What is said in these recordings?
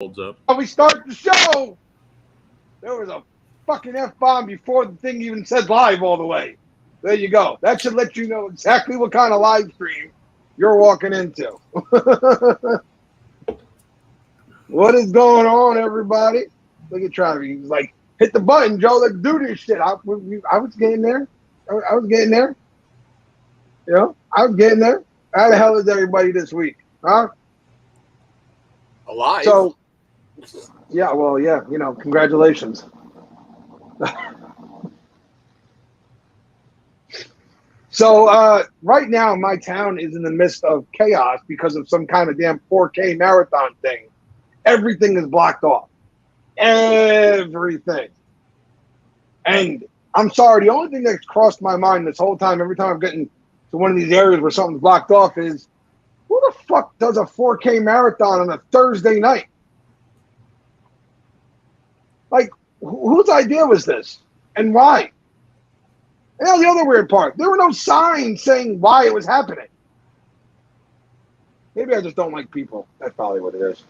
Holds up. We start the show. There was a fucking F-bomb before the thing even said live all the way. There you go. That should let you know exactly what kind of live stream you're walking into. What is going on, everybody? Look at Travis. He's like, hit the button, Joe. Let's do this shit. I was getting there. I was getting there. You know, I was getting there. How the hell is everybody this week? Huh? Alive. So, yeah, well, yeah, you know, congratulations. So, right now, my town is in the midst of chaos because of some kind of damn 4K marathon thing. Everything is blocked off. Everything. And I'm sorry, the only thing that's crossed my mind this whole time, every time I'm getting to one of these areas where something's blocked off, is who the fuck does a 4K marathon on a Thursday night? Like, whose idea was this? And why? And that's the other weird part. There were no signs saying why it was happening. Maybe I just don't like people. That's probably what it is.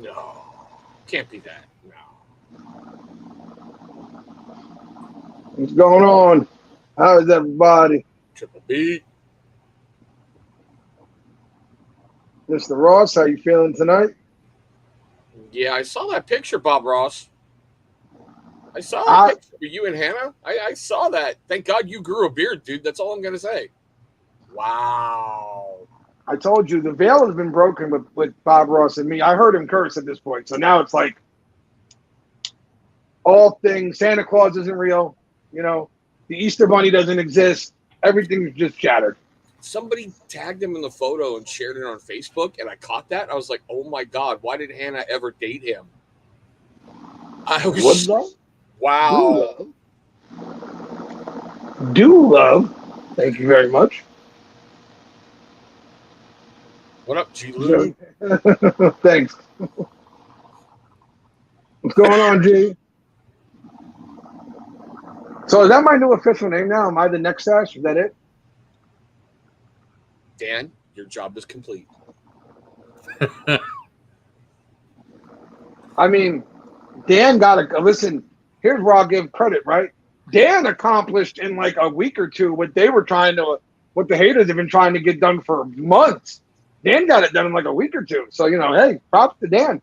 No. Can't be that. No. What's going on? How is everybody? Triple B. Mr. Ross, how you feeling tonight? Yeah, I saw that picture, Bob Ross. I saw that picture of you and Hannah. I saw that. Thank God you grew a beard, dude. That's all I'm going to say. Wow. I told you, the veil has been broken with Bob Ross and me. I heard him curse at this point. So now it's like all things, Santa Claus isn't real. You know, the Easter Bunny doesn't exist. Everything's just shattered. Somebody tagged him in the photo and shared it on Facebook, and I caught that. I was like, oh, my God, why did Hannah ever date him? I was What's that? wow. Do love. Thank you very much. What up, G. Lou? Thanks. What's going on, G? So is that my new official name now? Am I the next Sash? Is that it? Dan, your job is complete. I mean, Dan got to listen. Here's where I'll give credit, right? Dan accomplished in like a week or two what the haters have been trying to get done for months. Dan got it done in like a week or two. So, you know, hey, props to Dan.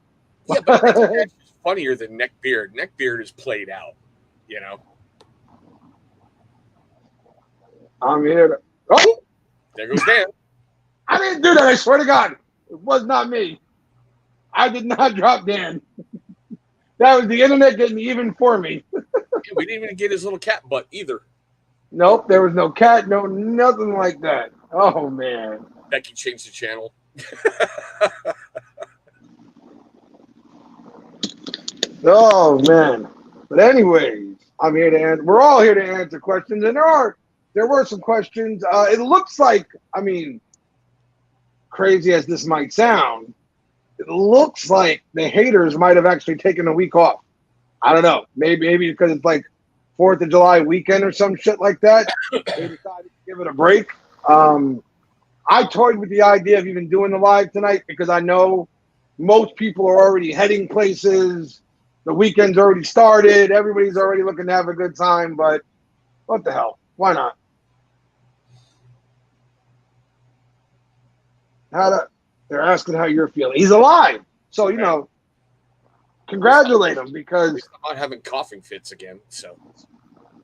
Yeah, but it's funnier than Neckbeard. Neckbeard is played out, you know. I'm here to. Oh! There goes Dan. I didn't do that. I swear to God. It was not me. I did not drop Dan. That was the internet getting even for me. We didn't even get his little cat butt either. Nope, there was no cat, no nothing like that. Oh, man. Becky changed the channel. Oh, man. But anyways, I'm here to answer. We're all here to answer questions, and there were some questions. It looks like, I mean, crazy as this might sound, it looks like the haters might have actually taken a week off. I don't know. Maybe because it's like 4th of July weekend or some shit like that. They decided to give it a break. I toyed with the idea of even doing the live tonight because I know most people are already heading places. The weekend's already started. Everybody's already looking to have a good time. But what the hell? Why not? They're asking how you're feeling. He's alive. So, you know, congratulate him because I'm not having coughing fits again. So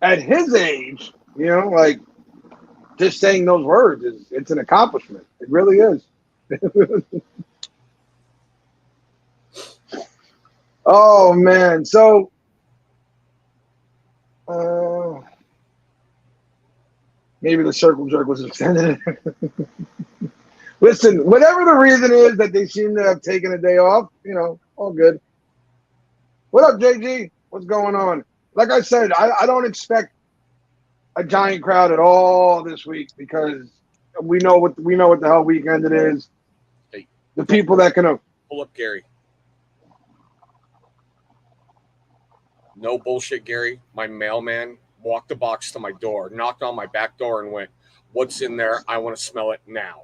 at his age, you know, like just saying those words it's an accomplishment. It really is. Oh man. So maybe the circle jerk was extended. Listen, whatever the reason is that they seem to have taken a day off, you know, all good. What up, JG? What's going on? Like I said, I don't expect a giant crowd at all this week because we know what the hell weekend it is. Hey, the people that can pull up Gary. No bullshit, Gary. My mailman walked the box to my door, knocked on my back door, and went, "What's in there? I want to smell it now."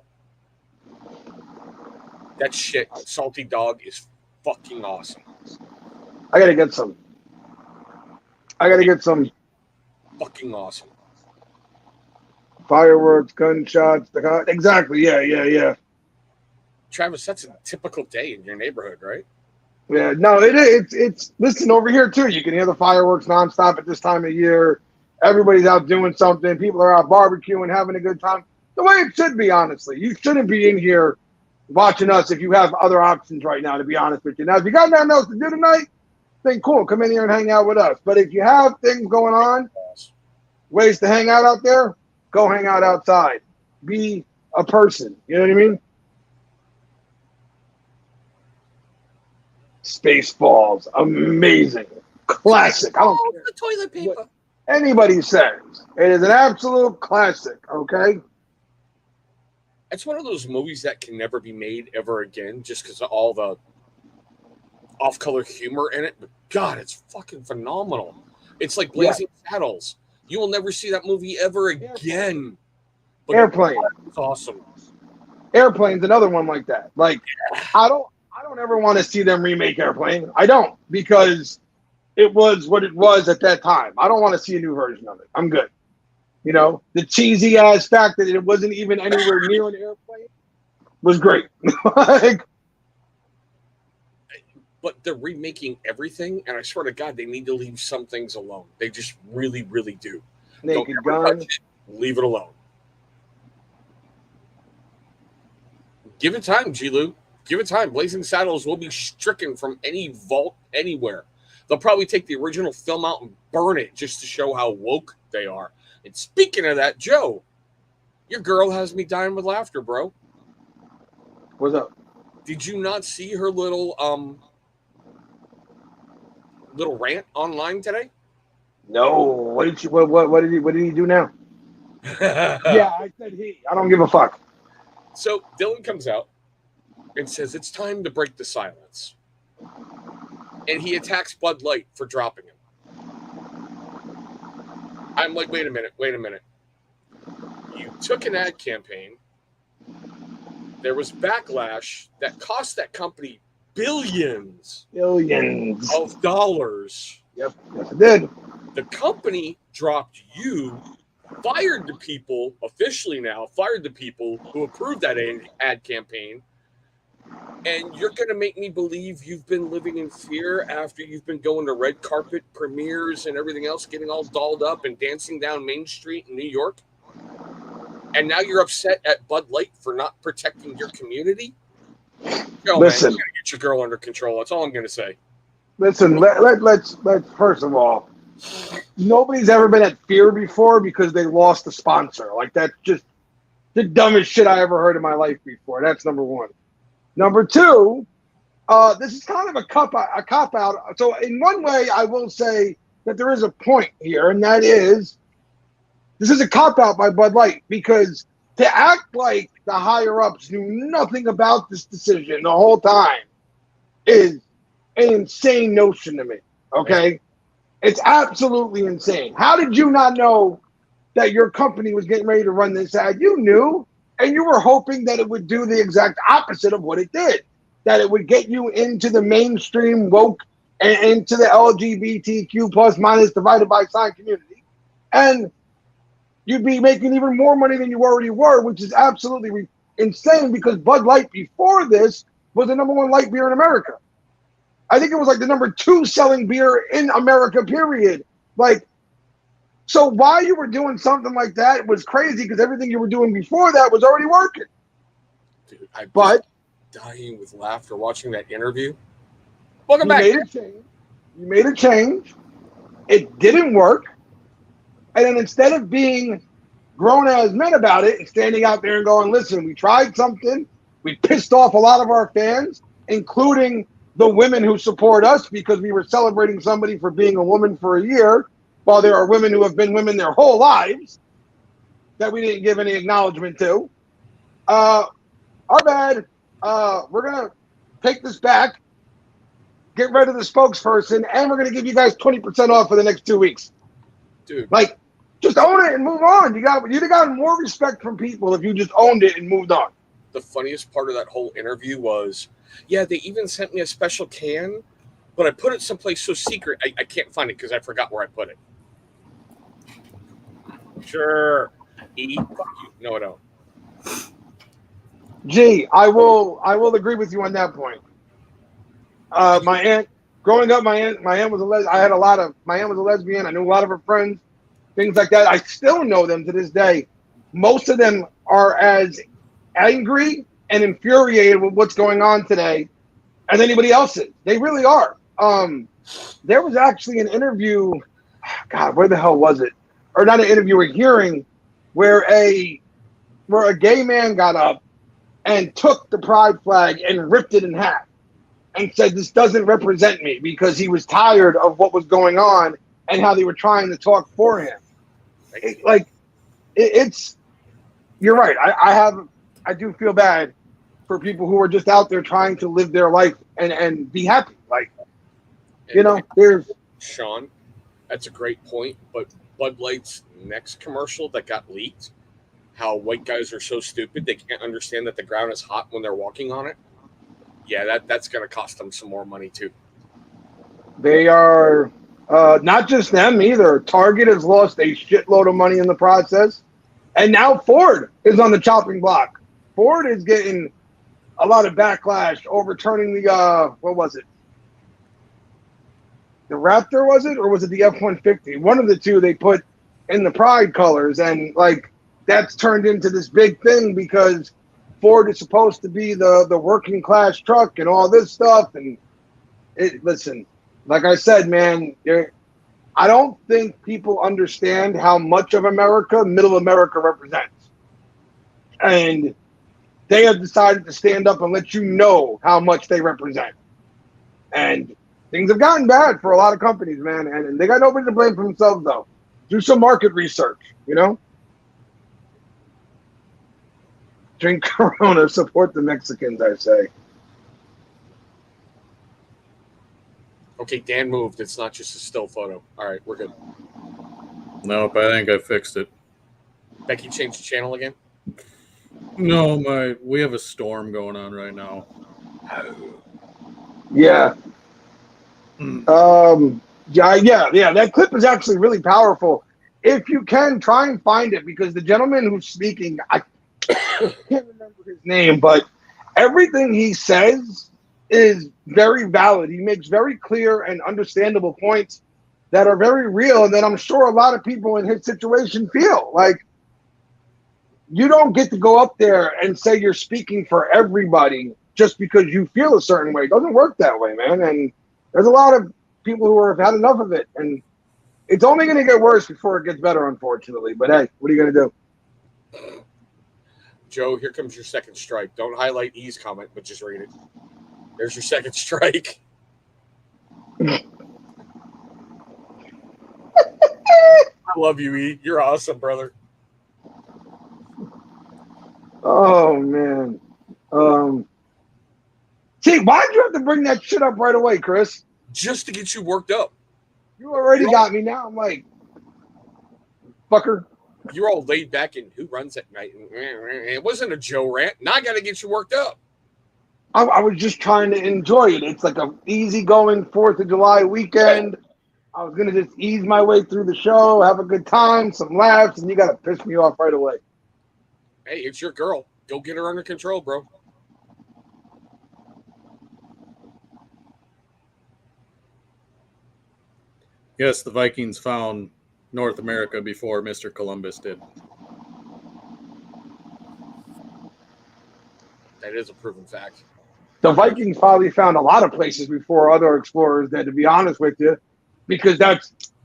That shit, salty dog, is fucking awesome. I gotta get some. Fucking awesome. Fireworks, gunshots, exactly. Yeah. Travis, that's a typical day in your neighborhood, right? Yeah, no, it's listen over here too. You can hear the fireworks nonstop at this time of year. Everybody's out doing something. People are out barbecuing, having a good time. The way it should be, honestly. You shouldn't be in here watching us if you have other options right now, to be honest with you. Now, if you got nothing else to do tonight, then cool, come in here and hang out with us. But if you have things going on, ways to hang out there, go hang out outside. Be a person. You know what I mean? Spaceballs, amazing, classic. I don't care the toilet paper. what anybody says. It is an absolute classic. Okay. It's one of those movies that can never be made ever again, just because of all the off-color humor in it. But God, it's fucking phenomenal. It's like Blazing Saddles. You will never see that movie ever again. But Airplane. It's awesome. Airplane's another one like that. Like, I don't ever want to see them remake Airplane. I don't, because it was what it was at that time. I don't want to see a new version of it. I'm good. You know, the cheesy ass fact that it wasn't even anywhere near an airplane was great. Like, but they're remaking everything, and I swear to God, they need to leave some things alone. They just really, really do. Naked Gun. Leave it alone. Give it time, G-Lou. Give it time. Blazing Saddles will be stricken from any vault anywhere. They'll probably take the original film out and burn it just to show how woke they are. And speaking of that, Joe, your girl has me dying with laughter, bro. What's up? Did you not see her little rant online today? No. What did he do now? Yeah, I said he. I don't give a fuck. So Dylan comes out and says it's time to break the silence. And he attacks Bud Light for dropping him. I'm like, wait a minute. You took an ad campaign. There was backlash that cost that company billions of dollars. Yep, yes it did. The company dropped you, fired the people, officially now, fired the people who approved that ad campaign. And you're going to make me believe you've been living in fear after you've been going to red carpet premieres and everything else, getting all dolled up and dancing down Main Street in New York? And now you're upset at Bud Light for not protecting your community? Oh, listen, man, you got to get your girl under control. That's all I'm going to say. Listen, let's first of all, nobody's ever been at fear before because they lost a sponsor. Like, that's just the dumbest shit I ever heard in my life before. That's number one. Number two, this is kind of a cop out. So in one way, I will say that there is a point here, and that is this is a cop out by Bud Light, because to act like the higher ups knew nothing about this decision the whole time is an insane notion to me. Okay, it's absolutely insane. How did you not know that your company was getting ready to run this ad? You knew. And you were hoping that it would do the exact opposite of what it did, that it would get you into the mainstream woke and into the LGBTQ plus minus divided by sign community. And you'd be making even more money than you already were, which is absolutely insane, because Bud Light before this was the #1 light beer in America. I think it was like the #2 selling beer in America, period. Like, so why you were doing something like that was crazy, because everything you were doing before that was already working. Dude, I'm dying with laughter watching that interview. Welcome back. You made a change. It didn't work. And then instead of being grown-ass men about it and standing out there and going, listen, we tried something. We pissed off a lot of our fans, including the women who support us, because we were celebrating somebody for being a woman for a year, while there are women who have been women their whole lives that we didn't give any acknowledgement to. Our bad. We're going to take this back, get rid of the spokesperson, and we're going to give you guys 20% off for the next 2 weeks. Dude. Like, just own it and move on. You'd have gotten more respect from people if you just owned it and moved on. The funniest part of that whole interview was Yeah, they even sent me a special can, but I put it someplace so secret I can't find it because I forgot where I put it. Sure. E, fuck you. No, I don't. Gee, I will agree with you on that point. My aunt, growing up, my aunt was my aunt was a lesbian. I knew a lot of her friends, things like that. I still know them to this day. Most of them are as angry and infuriated with what's going on today as anybody else is. They really are. There was actually an interview. God, where the hell was it? Or not an interview, a hearing where a gay man got up and took the pride flag and ripped it in half and said this doesn't represent me because he was tired of what was going on and how they were trying to talk for him. It's you're right. I do feel bad for people who are just out there trying to live their life and be happy. Like, there's Sean, that's a great point. But Bud Light's next commercial that got leaked, how white guys are so stupid they can't understand that the ground is hot when they're walking on it. Yeah, that's going to cost them some more money too. They are not just them either. Target has lost a shitload of money in the process, and now Ford is on the chopping block. Ford is getting a lot of backlash overturning the what was it? The Raptor, was it, or was it the F-150? One of the two they put in the pride colors, and like that's turned into this big thing because Ford is supposed to be the working class truck and all this stuff. And listen, like I said, man, I don't think people understand how much of America Middle America represents, and they have decided to stand up and let you know how much they represent. And things have gotten bad for a lot of companies, man, and they got nobody to blame for themselves, though. Do some market research, Drink Corona, support the Mexicans, I say. Okay, Dan moved. It's not just a still photo. All right, we're good. Nope, I think I fixed it. Becky changed the channel again? No, we have a storm going on right now. Yeah. Yeah. That clip is actually really powerful. If you can, try and find it, because the gentleman who's speaking, I can't remember his name, but everything he says is very valid. He makes very clear and understandable points that are very real, and that I'm sure a lot of people in his situation feel. Like, you don't get to go up there and say you're speaking for everybody just because you feel a certain way. It doesn't work that way, man. And there's a lot of people who have had enough of it, and it's only going to get worse before it gets better, unfortunately. But hey, what are you going to do? Joe, here comes your second strike. Don't highlight E's comment, but just read it. There's your second strike. I love you, E. You're awesome, brother. Oh, man. See, why'd you have to bring that shit up right away, Chris? Just to get you worked up. You already got me now. I'm like, fucker. You're all laid back and who runs at night? It wasn't a Joe rant. Now I got to get you worked up. I was just trying to enjoy it. It's like an easygoing 4th of July weekend. I was going to just ease my way through the show, have a good time, some laughs, and you got to piss me off right away. Hey, it's your girl. Go get her under control, bro. Yes, the Vikings found North America before Mr. Columbus did. That is a proven fact. The Vikings probably found a lot of places before other explorers did, to be honest with you, because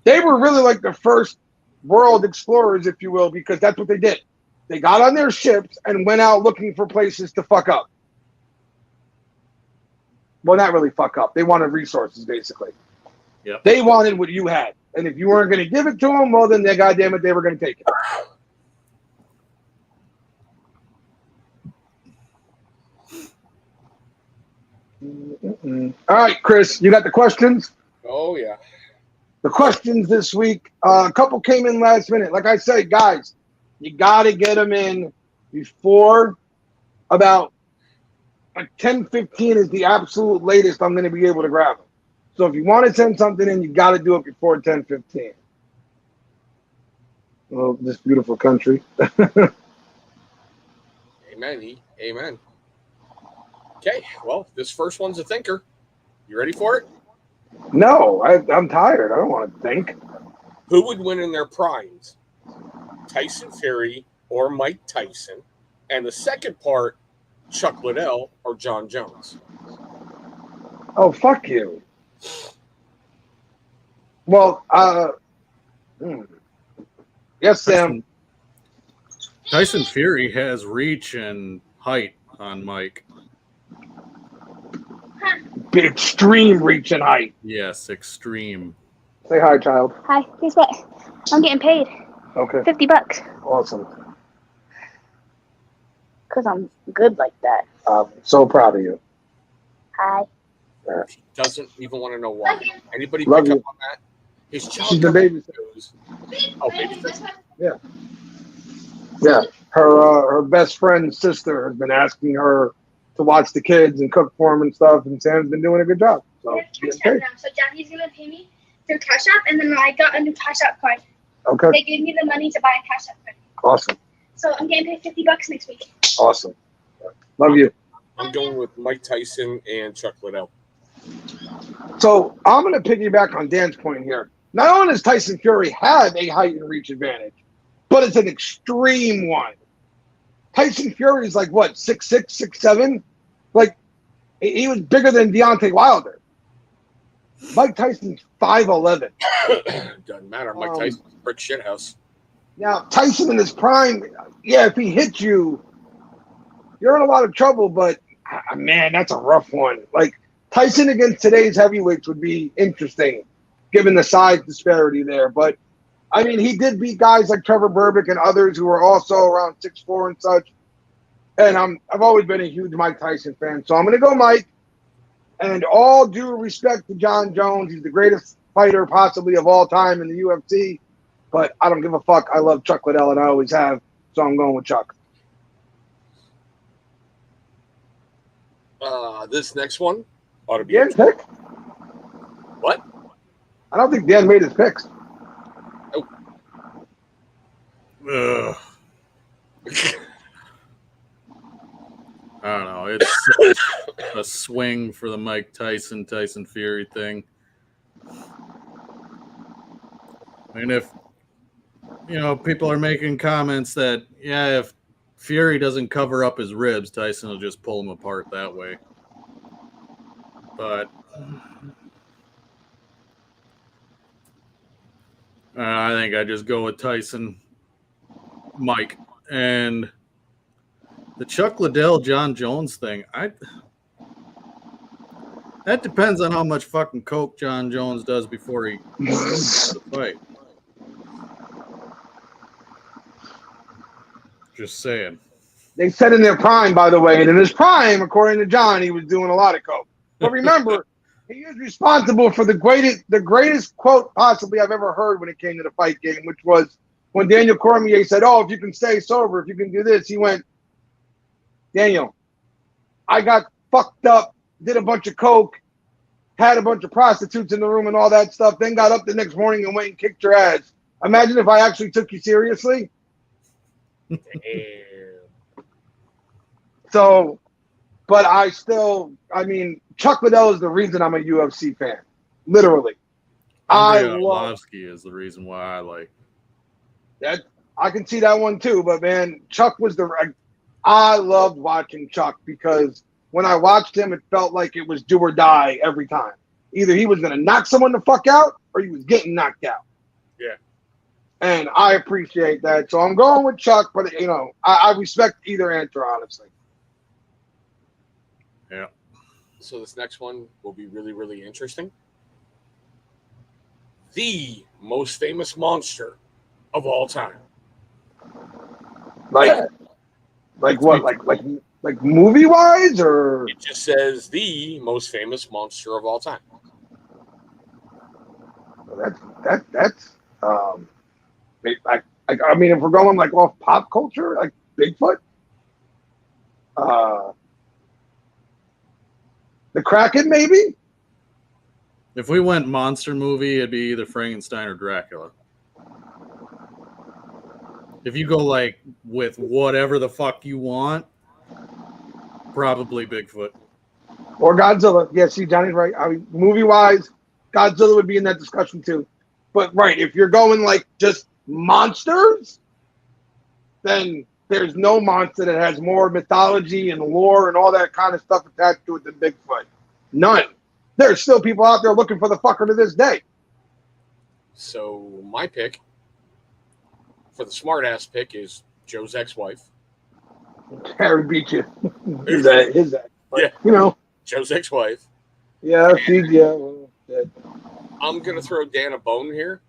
they were really like the first world explorers, if you will, because that's what they did. They got on their ships and went out looking for places to fuck up. Well, not really fuck up. They wanted resources, basically. Yep. They wanted what you had. And if you weren't going to give it to them, well, then goddamn it, they were going to take it. All right, Chris, you got the questions? Oh, yeah. The questions this week, a couple came in last minute. Like I said, guys, you got to get them in before about Like 10:15 is the absolute latest I'm going to be able to grab them. So if you want to send something in, you got to do it before 10:15. Well, this beautiful country. Amen. Amen. Okay, well, this first one's a thinker. You ready for it? No, I'm tired. I don't want to think. Who would win in their primes? Tyson Fury or Mike Tyson? And the second part, Chuck Liddell or John Jones? Oh, fuck you. Well, yes, Sam. Tyson Fury has reach and height on Mike. Extreme reach and height. Yes, extreme. Say hi, child. Hi. Guess what? I'm getting paid. Okay. $50. Awesome. Because I'm good like that. I'm so proud of you. Hi. He doesn't even want to know why. Anybody Love pick you. up on that? His child She's the baby. Oh, babysitter? Yeah. Her best friend's sister has been asking her to watch the kids and cook for them and stuff, and Sam's been doing a good job. So, Cash App now. So Daddy's gonna pay me through Cash App, and then I got a new Cash App card. okay. They gave me the money to buy a Cash App card. Awesome. So I'm getting paid $50 next week. Awesome. Love you. I'm going with Mike Tyson and Chuck Liddell. So I'm going to piggyback on Dan's point here. Not only does Tyson Fury have a height and reach advantage, but it's an extreme one. Tyson Fury is like, what, 6'6", 6'7"? Like, he was bigger than Deontay Wilder. Mike Tyson's 5'11". Doesn't matter. Mike Tyson's a brick shithouse. Now, Tyson in his prime, yeah, if he hits you, you're in a lot of trouble, but, man, that's a rough one. Like, Tyson against today's heavyweights would be interesting, given the size disparity there. But, I mean, he did beat guys like Trevor Berbick and others who were also around 6'4" and such. And I've always been a huge Mike Tyson fan. So I'm going to go Mike. And all due respect to John Jones, he's the greatest fighter possibly of all time in the UFC. But I don't give a fuck. I love Chuck Liddell, and I always have. So I'm going with Chuck. This next one ought to be Dan's pick? What? I don't think Dan made his picks. Ugh. I don't know. It's a swing for the Mike Tyson Fury thing. I mean, if people are making comments that if Fury doesn't cover up his ribs, Tyson will just pull him apart that way. But I think I just go with Tyson, Mike, and the Chuck Liddell, John Jones thing. That depends on how much fucking coke John Jones does before he goes to the fight. Just saying. They said in their prime, by the way, and in his prime, according to John, he was doing a lot of coke. But remember, he is responsible for the greatest quote possibly I've ever heard when it came to the fight game, which was when Daniel Cormier said, "Oh, if you can stay sober, if you can do this," he went, "Daniel, I got fucked up, did a bunch of coke, had a bunch of prostitutes in the room and all that stuff, then got up the next morning and went and kicked your ass. Imagine if I actually took you seriously." Damn. So, but Chuck Liddell is the reason I'm a UFC fan. Literally. Andrei Arlovsky is the reason why I like that. I can see that one too, but man, Chuck was I loved watching Chuck because when I watched him, it felt like it was do or die every time. Either he was going to knock someone the fuck out or he was getting knocked out. Yeah. And I appreciate that. So I'm going with Chuck, but I respect either answer, honestly. Yeah. So this next one will be really, really interesting. The most famous monster of all time. Like what? Like movie wise, or It just says the most famous monster of all time. that's I mean, if we're going like off pop culture, like Bigfoot. The Kraken, maybe? If we went monster movie, it'd be either Frankenstein or Dracula. If you go like with whatever the fuck you want, probably Bigfoot. Or Godzilla. Yeah, see, Johnny's right. I mean, movie-wise, Godzilla would be in that discussion too. But right, if you're going like just monsters, then there's no monster that has more mythology and lore and all that kind of stuff attached to it than Bigfoot. None. There's still people out there looking for the fucker to this day. So my pick for the smart-ass pick is Joe's ex-wife. Harry beat you. his ex. Yeah. You know. Joe's ex-wife. Yeah, well, yeah. I'm going to throw Dan a bone here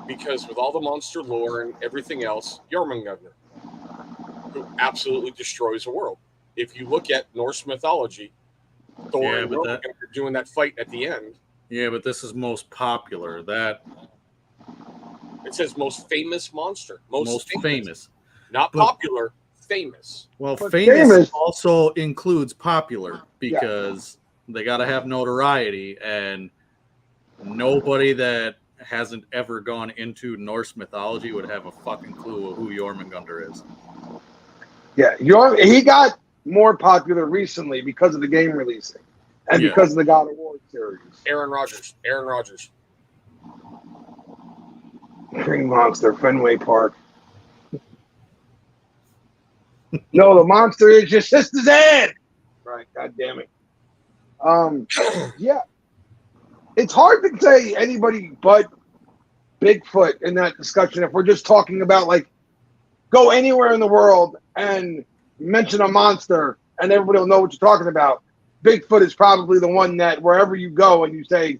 because with all the monster lore and everything else, Jormungandr, who absolutely destroys the world. If you look at Norse mythology, Thor and Jormungandr doing that fight at the end. Yeah, but this is most popular. That it says most famous monster. Most famous. Not popular, famous. Well, famous also includes popular because they got to have notoriety, and nobody that hasn't ever gone into Norse mythology would have a fucking clue of who Jormungandr is. Yeah, he got more popular recently because of the game releasing and because of the God of War series. Aaron Rodgers. Green Monster, Fenway Park. No, the monster is your sister's head. Right, God damn it. Yeah. It's hard to say anybody but Bigfoot in that discussion if we're just talking about like go anywhere in the world and mention a monster and everybody will know what you're talking about. Bigfoot is probably the one that wherever you go and you say,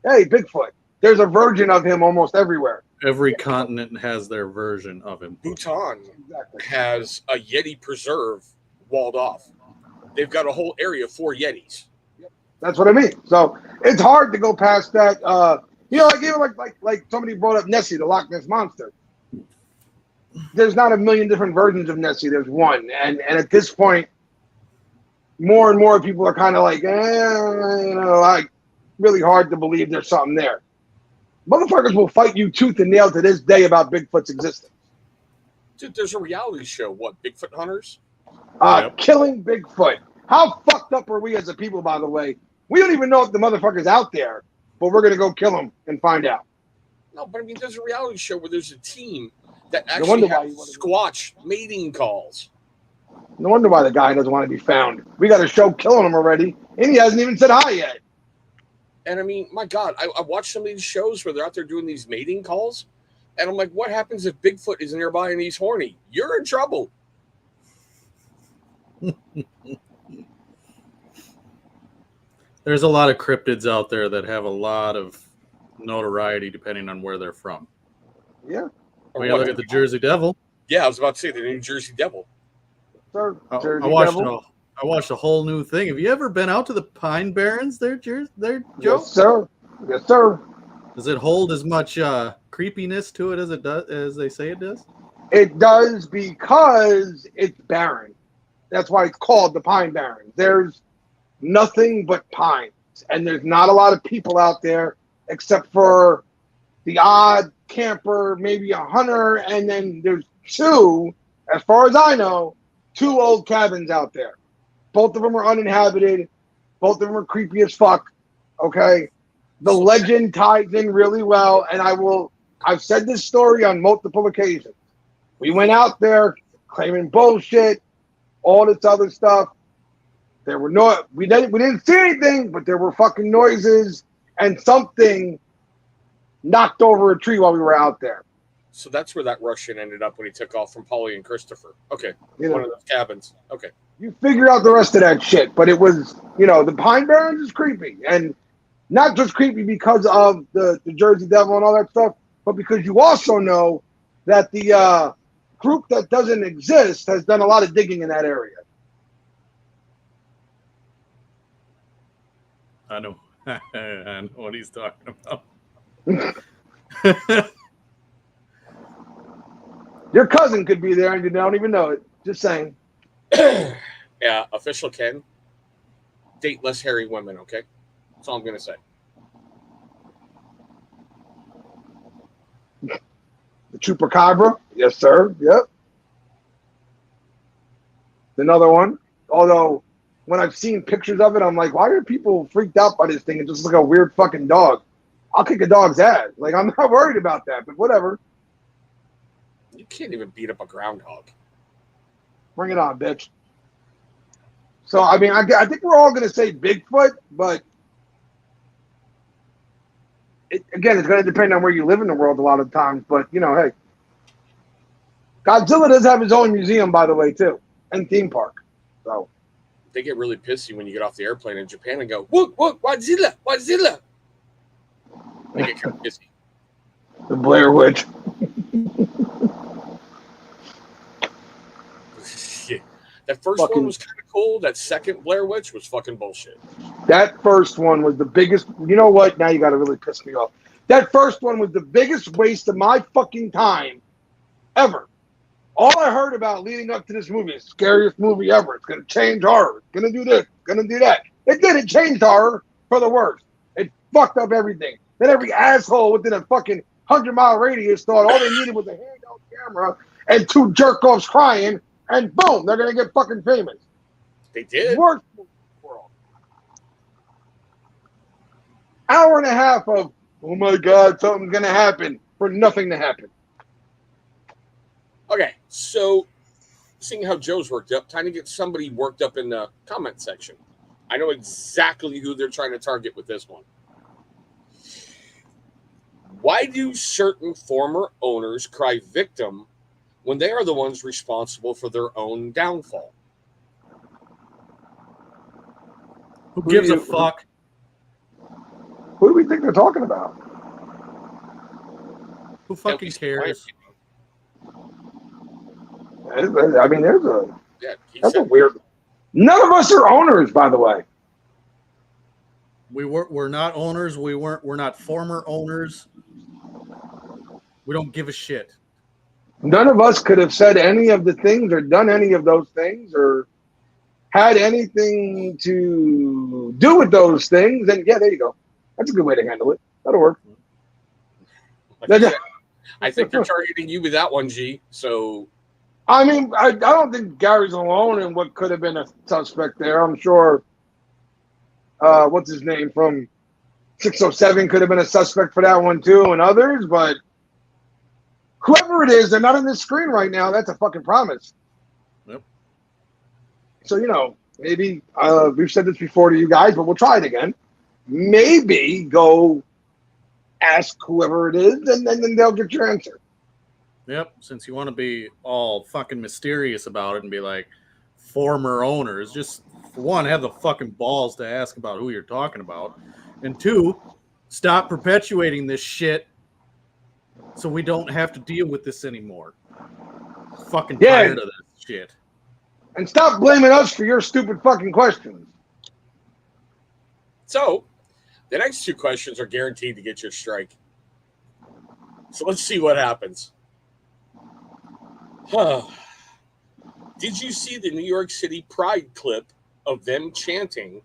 hey, Bigfoot, there's a version of him almost everywhere. Every continent has their version of him. Bhutan has a Yeti preserve walled off. They've got a whole area for Yetis. That's what I mean. So it's hard to go past that. Like even like somebody brought up Nessie, the Loch Ness Monster. There's not a million different versions of Nessie. There's one. And at this point, more and more people are kind of like, like really hard to believe there's something there. Motherfuckers will fight you tooth and nail to this day about Bigfoot's existence. Dude, there's a reality show. What, Bigfoot Hunters? Killing Bigfoot. How fucked up are we as a people, by the way? We don't even know if the motherfucker's out there, but we're going to go kill him and find out. No, but I mean, there's a reality show where there's a team that actually has Squatch mating calls. No wonder why the guy doesn't want to be found. We got a show killing him already, and he hasn't even said hi yet. And I mean, my God, I watched some of these shows where they're out there doing these mating calls, and I'm like, what happens if Bigfoot is nearby and he's horny? You're in trouble. There's a lot of cryptids out there that have a lot of notoriety depending on where they're from. Yeah. When you look at the Jersey Devil. Yeah, I was about to say the New Jersey Devil. Sir, I watched a whole new thing. Have you ever been out to the Pine Barrens there, Joe? Yes, sir. Yes, sir. Does it hold as much creepiness to it as it does, as they say it does? It does because it's barren. That's why it's called the Pine Barrens. There's nothing but pines, and there's not a lot of people out there except for the odd camper, maybe a hunter, and then there's two, as far as I know, two old cabins out there. Both of them are uninhabited. Both of them are creepy as fuck. Okay? The legend ties in really well, and I've said this story on multiple occasions. We went out there claiming bullshit, all this other stuff. There were we didn't see anything, but there were fucking noises, and something knocked over a tree while we were out there. So that's where that Russian ended up when he took off from Polly and Christopher. Okay. You know, one of those cabins. Okay. You figure out the rest of that shit, but it was, the Pine Barrens is creepy, and not just creepy because of the Jersey Devil and all that stuff, but because you also know that the group that doesn't exist has done a lot of digging in that area. I know. I know what he's talking about. Your cousin could be there and you don't even know it. Just saying. Yeah, official Ken. date less hairy women. Okay, that's all I'm gonna say. The chupacabra, yes, sir. Yep. Another one. Although, when I've seen pictures of it, I'm like, why are people freaked out by this thing? It just looks like a weird fucking dog. I'll kick a dog's ass. Like, I'm not worried about that, but whatever. You can't even beat up a groundhog. Bring it on, bitch. So, I mean, I think we're all going to say Bigfoot, but again, it's going to depend on where you live in the world a lot of times. But, you know, hey. Godzilla does have his own museum, by the way, too, and theme park. So they get really pissy when you get off the airplane in Japan and go, "Look, Godzilla, Godzilla." They get kind of pissy. The Blair Witch. That first one was kind of cool. That second Blair Witch was fucking bullshit. That first one was the biggest. You know what? Now you got to really piss me off. That first one was the biggest waste of my fucking time ever. All I heard about leading up to this movie is scariest movie ever. It's going to change horror. It's going to do this. It's going to do that. It did. It changed horror for the worst. It fucked up everything. Then every asshole within a fucking 100-mile radius thought all they needed was a handheld camera and two jerk-offs crying, and boom, they're going to get fucking famous. They did. Worst movie in the world. Hour and a half of, oh my God, something's going to happen for nothing to happen. Okay, so seeing how Joe's worked up, time to get somebody worked up in the comment section. I know exactly who they're trying to target with this one. Why do certain former owners cry victim when they are the ones responsible for their own downfall? Who gives a fuck? Who do we think they're talking about? Who fucking cares? I mean, there's a that's a weird. None of us are owners, by the way. We're not owners. We're not former owners. We don't give a shit. None of us could have said any of the things or done any of those things or had anything to do with those things. And yeah, there you go. That's a good way to handle it. That'll work. I think they're targeting you with that one, G. So, I mean, I don't think Gary's alone in what could have been a suspect there. I'm sure, what's his name from 607 could have been a suspect for that one too, and others, but whoever it is, they're not on this screen right now. That's a fucking promise. Yep. So, you know, maybe we've said this before to you guys, but we'll try it again. Maybe go ask whoever it is, and then they'll get your answer. Yep. Since you want to be all fucking mysterious about it and be like former owners, just for one, have the fucking balls to ask about who you're talking about, and two, stop perpetuating this shit so we don't have to deal with this anymore. Fucking tired of this shit. And stop blaming us for your stupid fucking questions. So, the next two questions are guaranteed to get your strike. So let's see what happens. Did you see the New York City Pride clip of them chanting,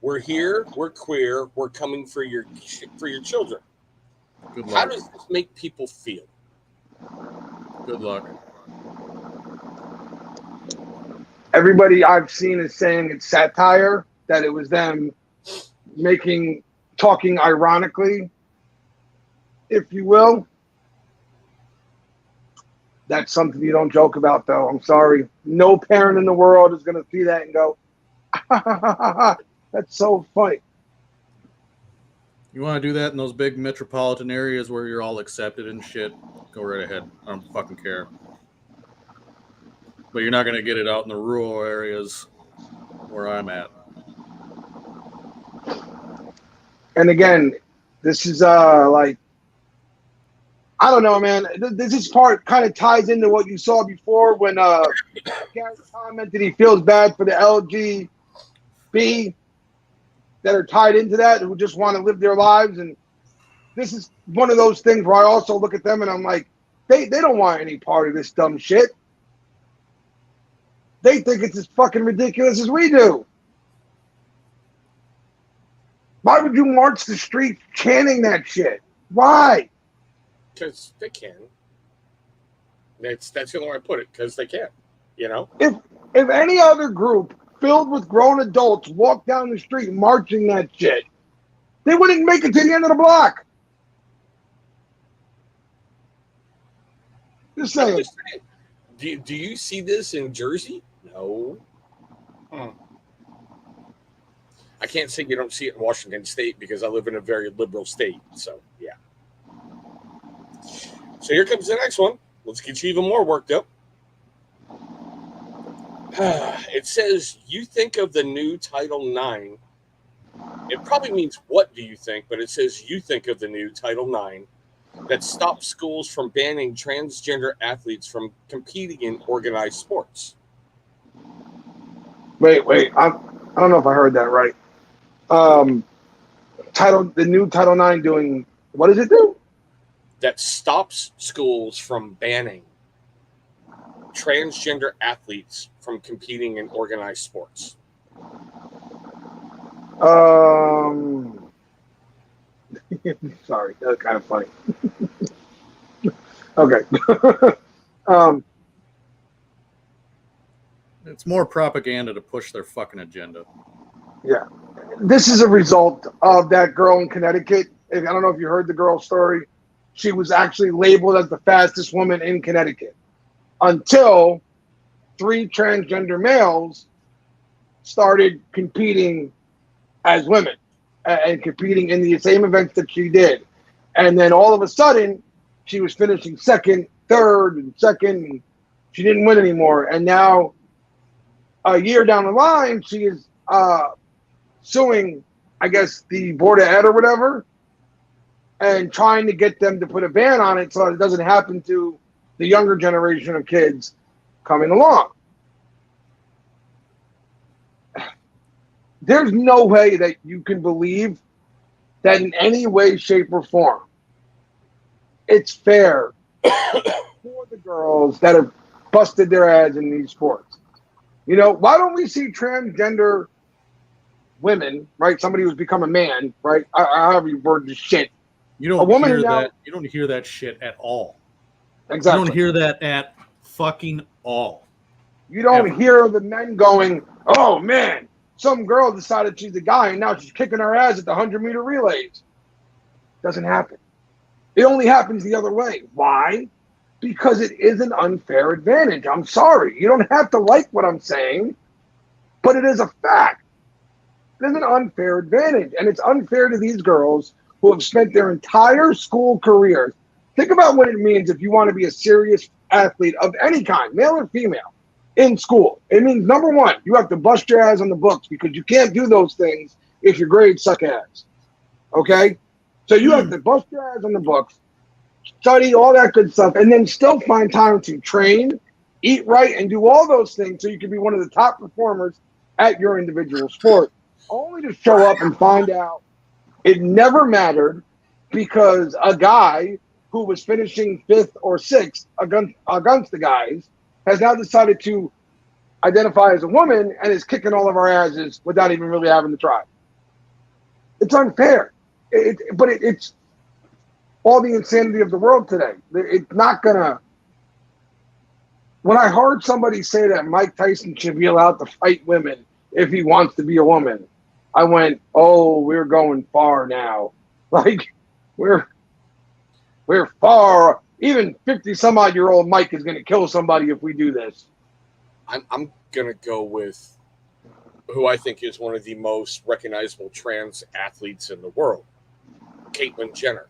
"We're here, we're queer, we're coming for your children"? Good luck. How does this make people feel? Good luck. Everybody I've seen is saying it's satire, that it was them talking ironically, if you will. That's something you don't joke about, though. I'm sorry. No parent in the world is going to see that and go, that's so funny. You want to do that in those big metropolitan areas where you're all accepted and shit? Go right ahead. I don't fucking care. But you're not going to get it out in the rural areas where I'm at. And again, this is like, I don't know, man. This part kind of ties into what you saw before when Gary commented he feels bad for the LGB that are tied into that, who just want to live their lives. And this is one of those things where I also look at them and I'm like, they don't want any part of this dumb shit. They think it's as fucking ridiculous as we do. Why would you march the street chanting that shit? Why? Because they can. That's the only way I put it. Because they can. You know. If any other group filled with grown adults walked down the street marching that shit, they wouldn't make it to the end of the block. Just saying. Do you see this in Jersey? No. I can't say you don't see it in Washington State because I live in a very liberal state. So, yeah. So here comes the next one. Let's get you even more worked up. It says, you think of the new Title IX. It probably means what do you think, but it says you think of the new Title IX that stops schools from banning transgender athletes from competing in organized sports. Wait. I don't know if I heard that right. The new Title IX doing, what does it do? That stops schools from banning transgender athletes from competing in organized sports. Sorry, that was kind of funny. Okay. It's more propaganda to push their fucking agenda. Yeah. This is a result of that girl in Connecticut. I don't know if you heard the girl's story. She was actually labeled as the fastest woman in Connecticut until 3 transgender males started competing as women and competing in the same events that she did. And then all of a sudden, she was finishing second, third, and second. And she didn't win anymore. And now, a year down the line, she is suing, I guess, the Board of Ed or whatever, and trying to get them to put a ban on it so that it doesn't happen to the younger generation of kids coming along. There's no way that you can believe that in any way, shape, or form it's fair for the girls that have busted their ass in these sports. You know, why don't we see transgender women, right? Somebody who's become a man, right? However you word this shit. You don't hear that. You don't hear that shit at all. Exactly. You don't hear that at fucking all. You don't hear the men going, "Oh man, some girl decided she's a guy and now she's kicking her ass at the 100-meter relays." Doesn't happen. It only happens the other way. Why? Because it is an unfair advantage. I'm sorry. You don't have to like what I'm saying, but it is a fact. It is an unfair advantage, and it's unfair to these girls who have spent their entire school careers. Think about what it means if you want to be a serious athlete of any kind, male or female, in school. It means, number one, you have to bust your ass on the books because you can't do those things if your grades suck ass. Okay? So you have to bust your ass on the books, study, all that good stuff, and then still find time to train, eat right, and do all those things so you can be one of the top performers at your individual sport, only to show up and find out it never mattered because a guy who was finishing 5th or 6th against the guys has now decided to identify as a woman and is kicking all of our asses without even really having to try. It's unfair. But it's all the insanity of the world today. It's not going to... When I heard somebody say that Mike Tyson should be allowed to fight women if he wants to be a woman, I went, oh, we're going far now. Like, we're far. Even 50-some-odd-year-old Mike is going to kill somebody if we do this. I'm going to go with who I think is one of the most recognizable trans athletes in the world, Caitlyn Jenner.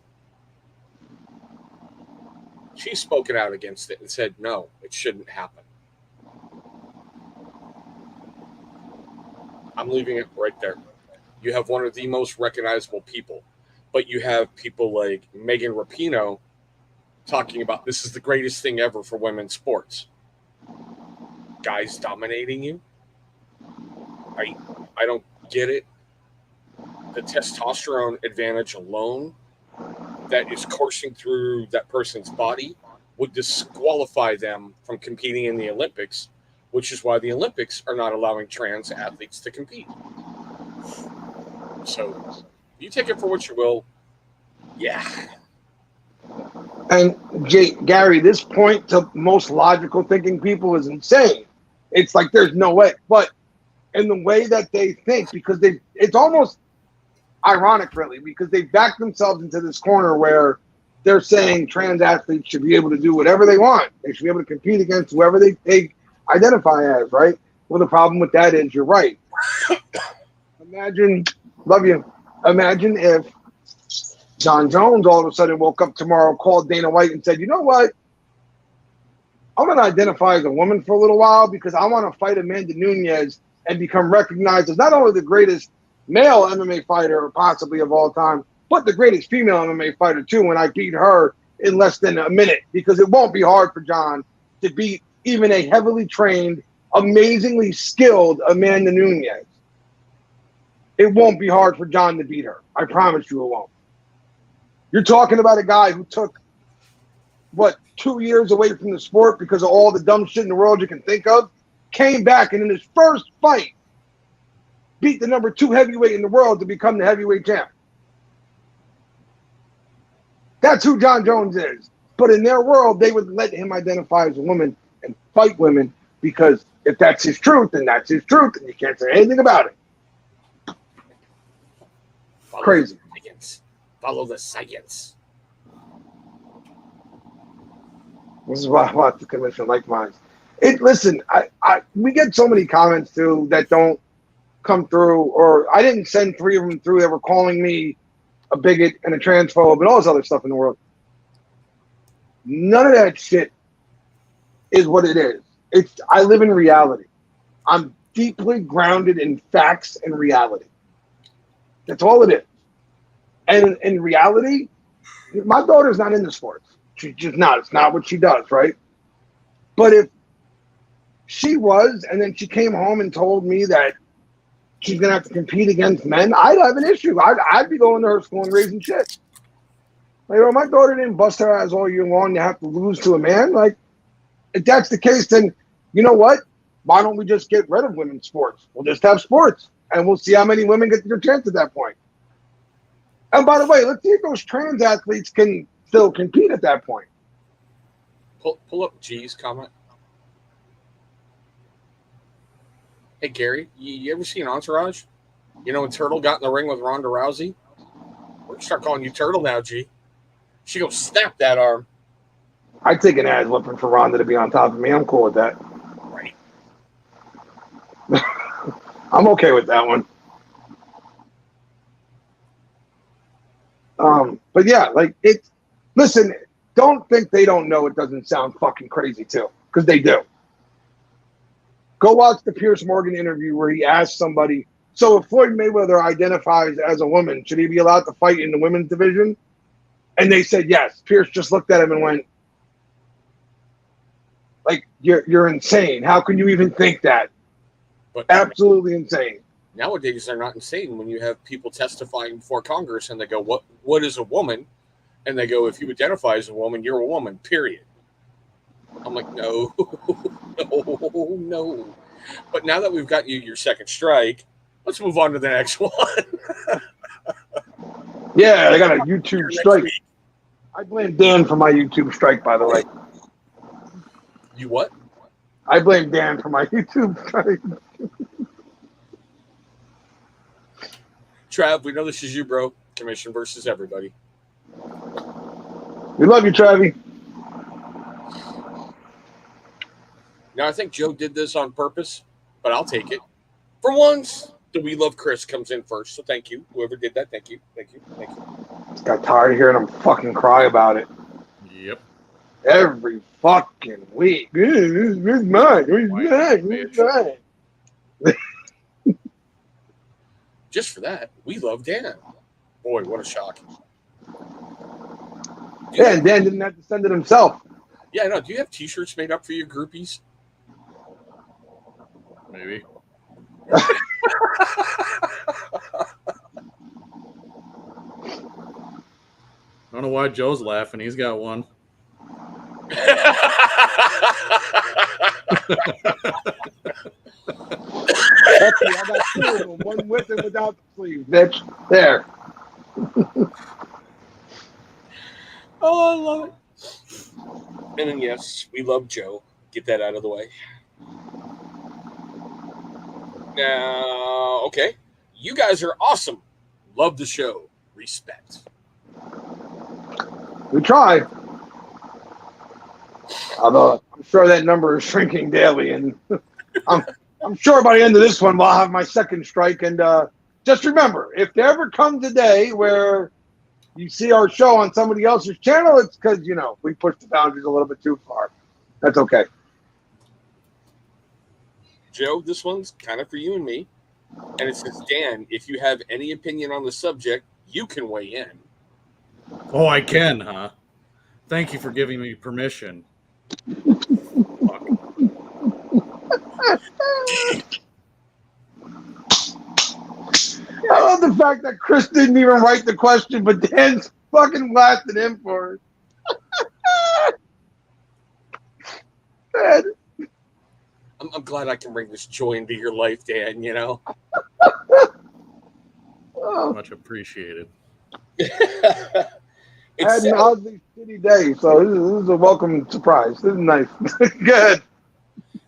She's spoken out against it and said, no, it shouldn't happen. I'm leaving it right there. You have one of the most recognizable people, but you have people like Megan Rapinoe talking about this is the greatest thing ever for women's sports. Guys dominating you? I don't get it. The testosterone advantage alone that is coursing through that person's body would disqualify them from competing in the Olympics, which is why the Olympics are not allowing trans athletes to compete. So You take it for what you will. Yeah. And Gary, this point to most logical thinking people is insane. It's like there's no way. But in the way that they think, because it's almost ironic, really, because they back themselves into this corner where they're saying trans athletes should be able to do whatever they want. They should be able to compete against whoever they identify as, right? Well, the problem with that is you're right. Imagine if John Jones all of a sudden woke up tomorrow, called Dana White and said, you know what? I'm going to identify as a woman for a little while because I want to fight Amanda Nunes and become recognized as not only the greatest male MMA fighter possibly of all time, but the greatest female MMA fighter too when I beat her in less than a minute, because it won't be hard for John to beat even a heavily trained, amazingly skilled Amanda Nunes. It won't be hard for John to beat her. I promise you it won't. You're talking about a guy who took, 2 years away from the sport because of all the dumb shit in the world you can think of, came back and in his first fight beat the number 2 heavyweight in the world to become the heavyweight champ. That's who John Jones is. But in their world, they would let him identify as a woman and fight women because if that's his truth, then that's his truth, and you can't say anything about it. Crazy. Follow the science. This is why I want the commission like mine. Listen, we get so many comments too that don't come through, or I didn't send 3 of them through that were calling me a bigot and a transphobe and all this other stuff in the world. None of that shit is what it is. I live in reality. I'm deeply grounded in facts and reality. That's all it is. And in reality, my daughter's not into sports. She's just not. It's not what she does, right? But if she was, and then she came home and told me that she's going to have to compete against men, I'd have an issue. I'd be going to her school and raising shit. Like, my daughter didn't bust her ass all year long to have to lose to a man. Like, if that's the case, then you know what? Why don't we just get rid of women's sports? We'll just have sports, and we'll see how many women get their chance at that point. And by the way, let's see if those trans athletes can still compete at that point. Pull up G's comment. Hey, Gary, you ever seen Entourage? You know when Turtle got in the ring with Ronda Rousey? We're going to start calling you Turtle now, G. She goes, snap that arm. I'd take an ass whipping for Ronda to be on top of me. I'm cool with that. Right. I'm okay with that one. But yeah, listen, don't think they don't know it doesn't sound fucking crazy too, because they do. Go watch the Pierce Morgan interview where he asked somebody, so if Floyd Mayweather identifies as a woman, should he be allowed to fight in the women's division? And they said yes. Pierce just looked at him and went, you're insane. How can you even think that? But absolutely insane. Nowadays, they're not insane when you have people testifying before Congress and they go, what is a woman? And they go, if you identify as a woman, you're a woman, period. I'm like, no. But now that we've got you your second strike, let's move on to the next one. Yeah, I got a YouTube strike. I blame Dan for my YouTube strike, by the way. You what? I blame Dan for my YouTube strike. Trav, we know this is you, bro. Commission versus everybody. We love you, Travi. Now, I think Joe did this on purpose, but I'll take it. For once, the We Love Chris comes in first, so thank you. Whoever did that, thank you. Got tired of hearing him fucking cry about it. Yep. Every fucking week. Where's mine? Just for that, we love Dan. Boy, what a shock. Yeah, and Dan didn't have to send it himself. Yeah, I know. Do you have T-shirts made up for your groupies? Maybe. I don't know why Joe's laughing. He's got one. I got 2 of them, one with and without the sleeve, bitch. There. Oh, I love it. And then, yes, we love Joe. Get that out of the way. Now, okay. You guys are awesome. Love the show. Respect. We try. Although I'm sure that number is shrinking daily, and I'm sure by the end of this one, we'll have my second strike. And just remember, if there ever comes a day where you see our show on somebody else's channel, it's because, we pushed the boundaries a little bit too far. That's okay. Joe, this one's kind of for you and me. And it says, Dan, if you have any opinion on the subject, you can weigh in. Oh, I can, huh? Thank you for giving me permission. Fuck. I love the fact that Chris didn't even write the question, but Dan's fucking blasted him for it. I'm glad I can bring this joy into your life, Dan, Oh, Much appreciated. I had an oddly shitty day, so this is a welcome surprise. This is nice. Good.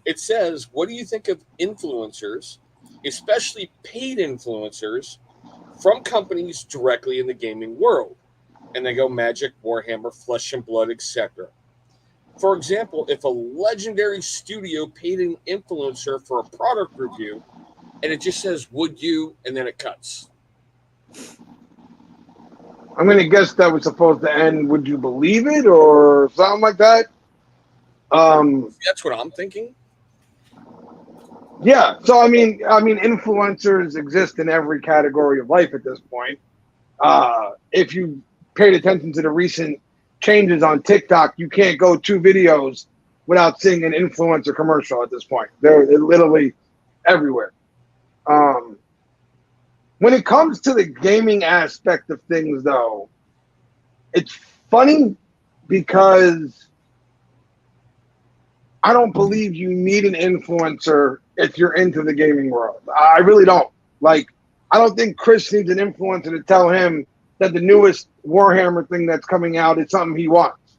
It says, what do you think of influencers, especially paid influencers, from companies directly in the gaming world? And they go Magic, Warhammer, Flesh and Blood, etc. For example, if a legendary studio paid an influencer for a product review, and it just says, would you, and then it cuts. I'm going to guess that was supposed to end, would you believe it, or something like that. That's what I'm thinking. Yeah. So, I mean, influencers exist in every category of life at this point. If you paid attention to the recent changes on TikTok, you can't go 2 videos without seeing an influencer commercial at this point. They're literally everywhere. When it comes to the gaming aspect of things, though, it's funny because I don't believe you need an influencer if you're into the gaming world. I really don't. Like, I don't think Chris needs an influencer to tell him that the newest Warhammer thing that's coming out is something he wants.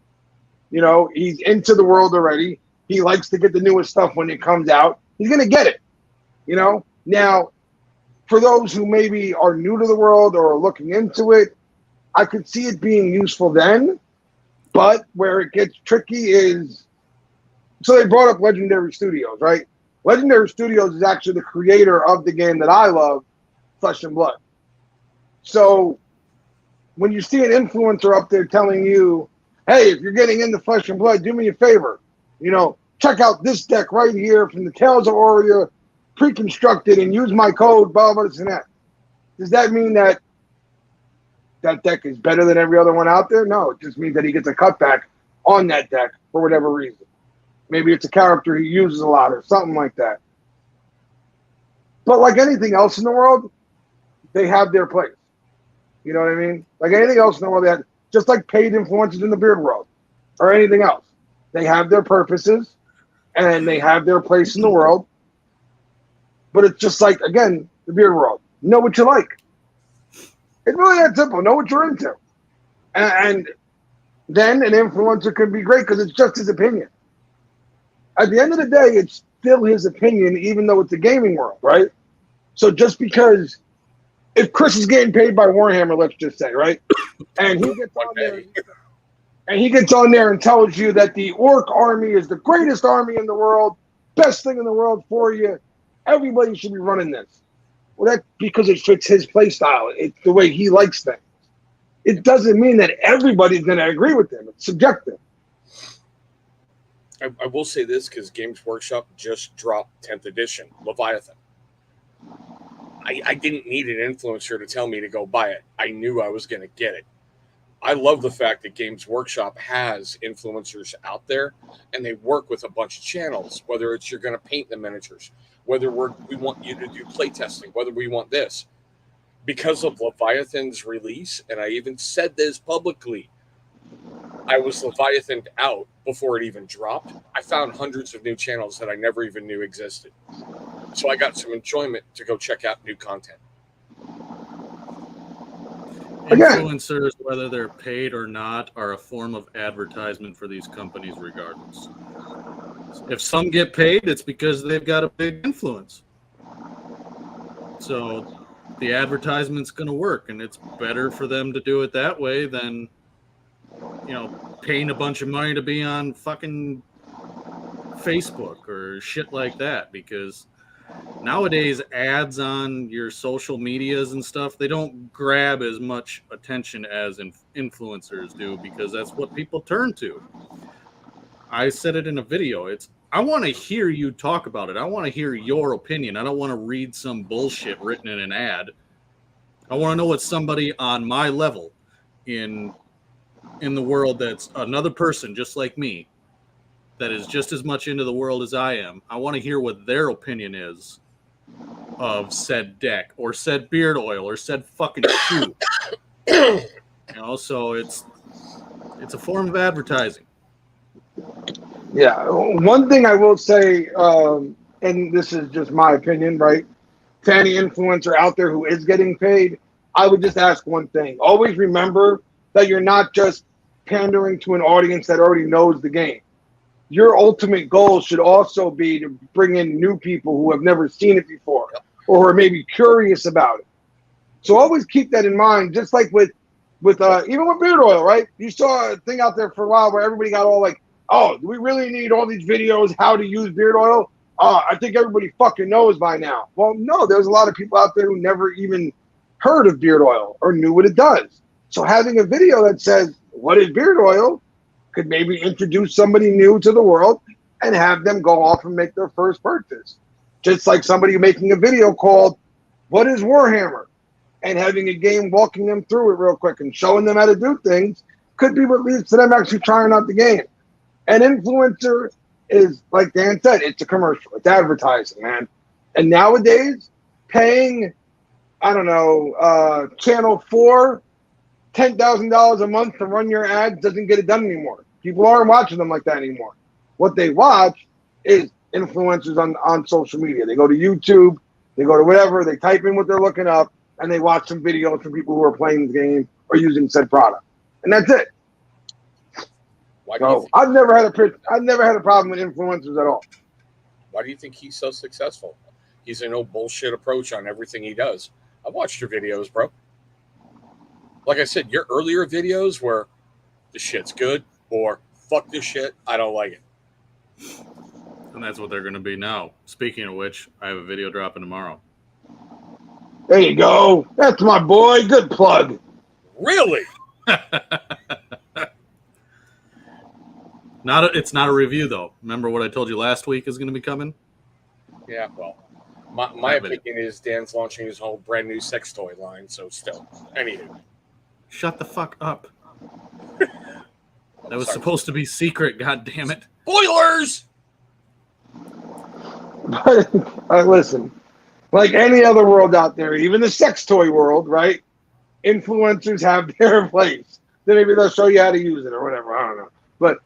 He's into the world already. He likes to get the newest stuff when it comes out. He's going to get it. Now, for those who maybe are new to the world or are looking into it, I could see it being useful then. But where it gets tricky is, so they brought up Legendary Studios, right? Legendary Studios is actually the creator of the game that I love, Flesh and Blood. So when you see an influencer up there telling you, hey, if you're getting into Flesh and Blood, do me a favor. Check out this deck right here from the Tales of Aurea, pre-constructed, and use my code, blah, blah, blah. Does that mean that deck is better than every other one out there? No, it just means that he gets a cutback on that deck for whatever reason. Maybe it's a character he uses a lot or something like that. But like anything else in the world, they have their place. You know what I mean? Like anything else in the world, they have, just like paid influencers in the beard world or anything else. They have their purposes and they have their place in the world. But it's just like, again, the beard world. Know what you like. It's really that simple. Know what you're into. And then an influencer could be great because it's just his opinion. At the end of the day, it's still his opinion, even though it's a gaming world, right? So just because if Chris is getting paid by Warhammer, let's just say, right? And he gets on there and tells you that the Orc army is the greatest army in the world, best thing in the world for you. Everybody should be running this. Well, that's because it fits his play style. It's the way he likes things. It doesn't mean that everybody's going to agree with him. It's subjective. I will say this because Games Workshop just dropped 10th edition, Leviathan. I didn't need an influencer to tell me to go buy it. I knew I was going to get it. I love the fact that Games Workshop has influencers out there, and they work with a bunch of channels, whether it's you're going to paint the miniatures, whether we want you to do playtesting, whether we want this. Because of Leviathan's release, and I even said this publicly, I was Leviathaned out before it even dropped. I found hundreds of new channels that I never even knew existed. So I got some enjoyment to go check out new content. influencers, whether they're paid or not, are a form of advertisement for these companies regardless. If some get paid, it's because they've got a big influence. So the advertisement's going to work, and it's better for them to do it that way than, paying a bunch of money to be on fucking Facebook or shit like that, because nowadays ads on your social medias and stuff, they don't grab as much attention as influencers do, because that's what people turn to. I said it in a video. I want to hear you talk about it. I want to hear your opinion. I don't want to read some bullshit written in an ad. I want to know what somebody on my level in the world, that's another person just like me, that is just as much into the world as I am. I want to hear what their opinion is of said deck or said beard oil or said fucking shoe. So it's a form of advertising. Yeah. One thing I will say, and this is just my opinion, right? To any influencer out there who is getting paid, I would just ask one thing. Always remember that you're not just pandering to an audience that already knows the game. Your ultimate goal should also be to bring in new people who have never seen it before or who are maybe curious about it. So always keep that in mind, just like with even with beard oil, right? You saw a thing out there for a while where everybody got all like, oh, do we really need all these videos how to use beard oil? I think everybody fucking knows by now. Well, no, there's a lot of people out there who never even heard of beard oil or knew what it does. So having a video that says, what is beard oil, could maybe introduce somebody new to the world and have them go off and make their first purchase. Just like somebody making a video called, what is Warhammer? And having a game walking them through it real quick and showing them how to do things could be what leads to them actually trying out the game. An influencer is, like Dan said, it's a commercial. It's advertising, man. And nowadays, paying, I don't know, Channel 4, $10,000 a month to run your ads doesn't get it done anymore. People aren't watching them like that anymore. What they watch is influencers on social media. They go to YouTube, they go to whatever, they type in what they're looking up, and they watch some videos from people who are playing the game or using said product. And that's it. So I've never had a problem with influencers at all. Why do you think he's so successful? He's a no bullshit approach on everything he does. I've watched your videos, bro. Like I said, your earlier videos were the shit's good or fuck this shit, I don't like it. And that's what they're going to be now. Speaking of which, I have a video dropping tomorrow. There you go. That's my boy. Good plug. Really? It's not a review, though. Remember what I told you last week is going to be coming? Yeah, well, my opinion is Dan's launching his whole brand new sex toy line, so still. Anywho. Shut the fuck up. That was supposed to be secret, god damn it. Spoilers! But listen, like any other world out there, even the sex toy world, right? Influencers have their place. Then maybe they'll show you how to use it or whatever. I don't know. But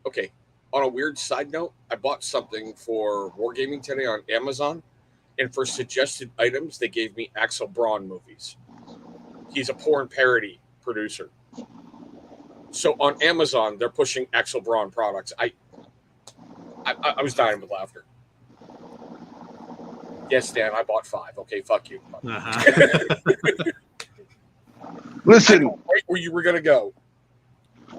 okay. On a weird side note, I bought something for Wargaming today on Amazon, and for suggested items, they gave me Axel Braun movies. He's a porn parody producer. So on Amazon, they're pushing Axel Braun products. I was dying with laughter. Yes, Dan, I bought 5. Okay, fuck you. Listen, right where you were going to go.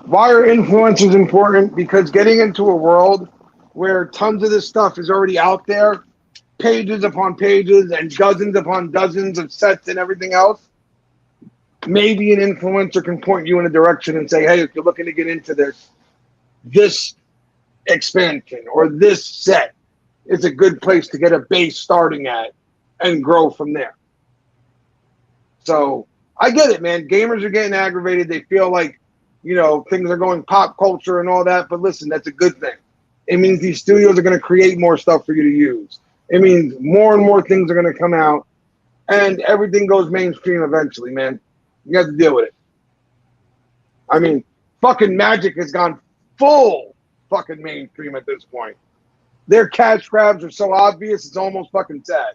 Why are influencers important? Because getting into a world where tons of this stuff is already out there, pages upon pages and dozens upon dozens of sets and everything else, maybe an influencer can point you in a direction and say, hey, if you're looking to get into this expansion or this set, it's a good place to get a base starting at and grow from there. So I get it, man. Gamers are getting aggravated. They feel like, things are going pop culture and all that. But listen, that's a good thing. It means these studios are going to create more stuff for you to use. It means more and more things are going to come out and everything goes mainstream eventually, man. You have to deal with it. I mean, fucking Magic has gone full fucking mainstream at this point. Their cash grabs are so obvious, it's almost fucking sad.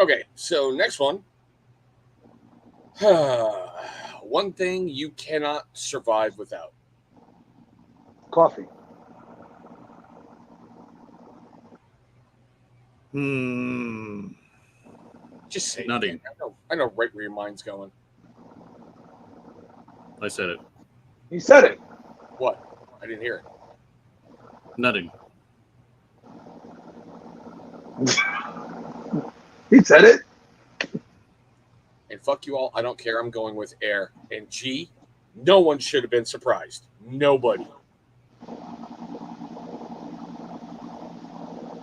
Okay, so next one. One thing you cannot survive without. Coffee. Just say Nutting. it. I know right where your mind's going. I said it. He said it. What? I didn't hear it. Nutting. He said it. And fuck you all. I don't care. I'm going with air. And G, no one should have been surprised. Nobody.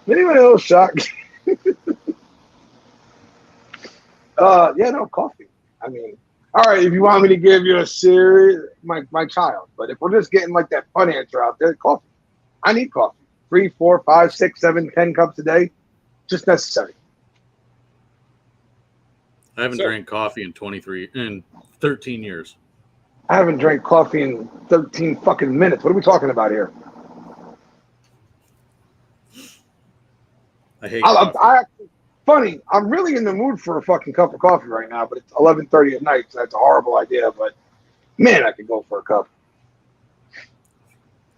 Anyone else shocked? Yeah, no, coffee. I mean, all right, if you want me to give you a serious, my child, but if we're just getting like that fun answer out there, coffee. I need coffee. 3, 4, 5, 6, 7, 10 cups a day. Just necessary. I haven't drank coffee in 13 years. I haven't drank coffee in 13 fucking minutes. What are we talking about here? I hate coffee. Funny, I'm really in the mood for a fucking cup of coffee right now, but it's 11:30 at night, so that's a horrible idea. But man, I could go for a cup.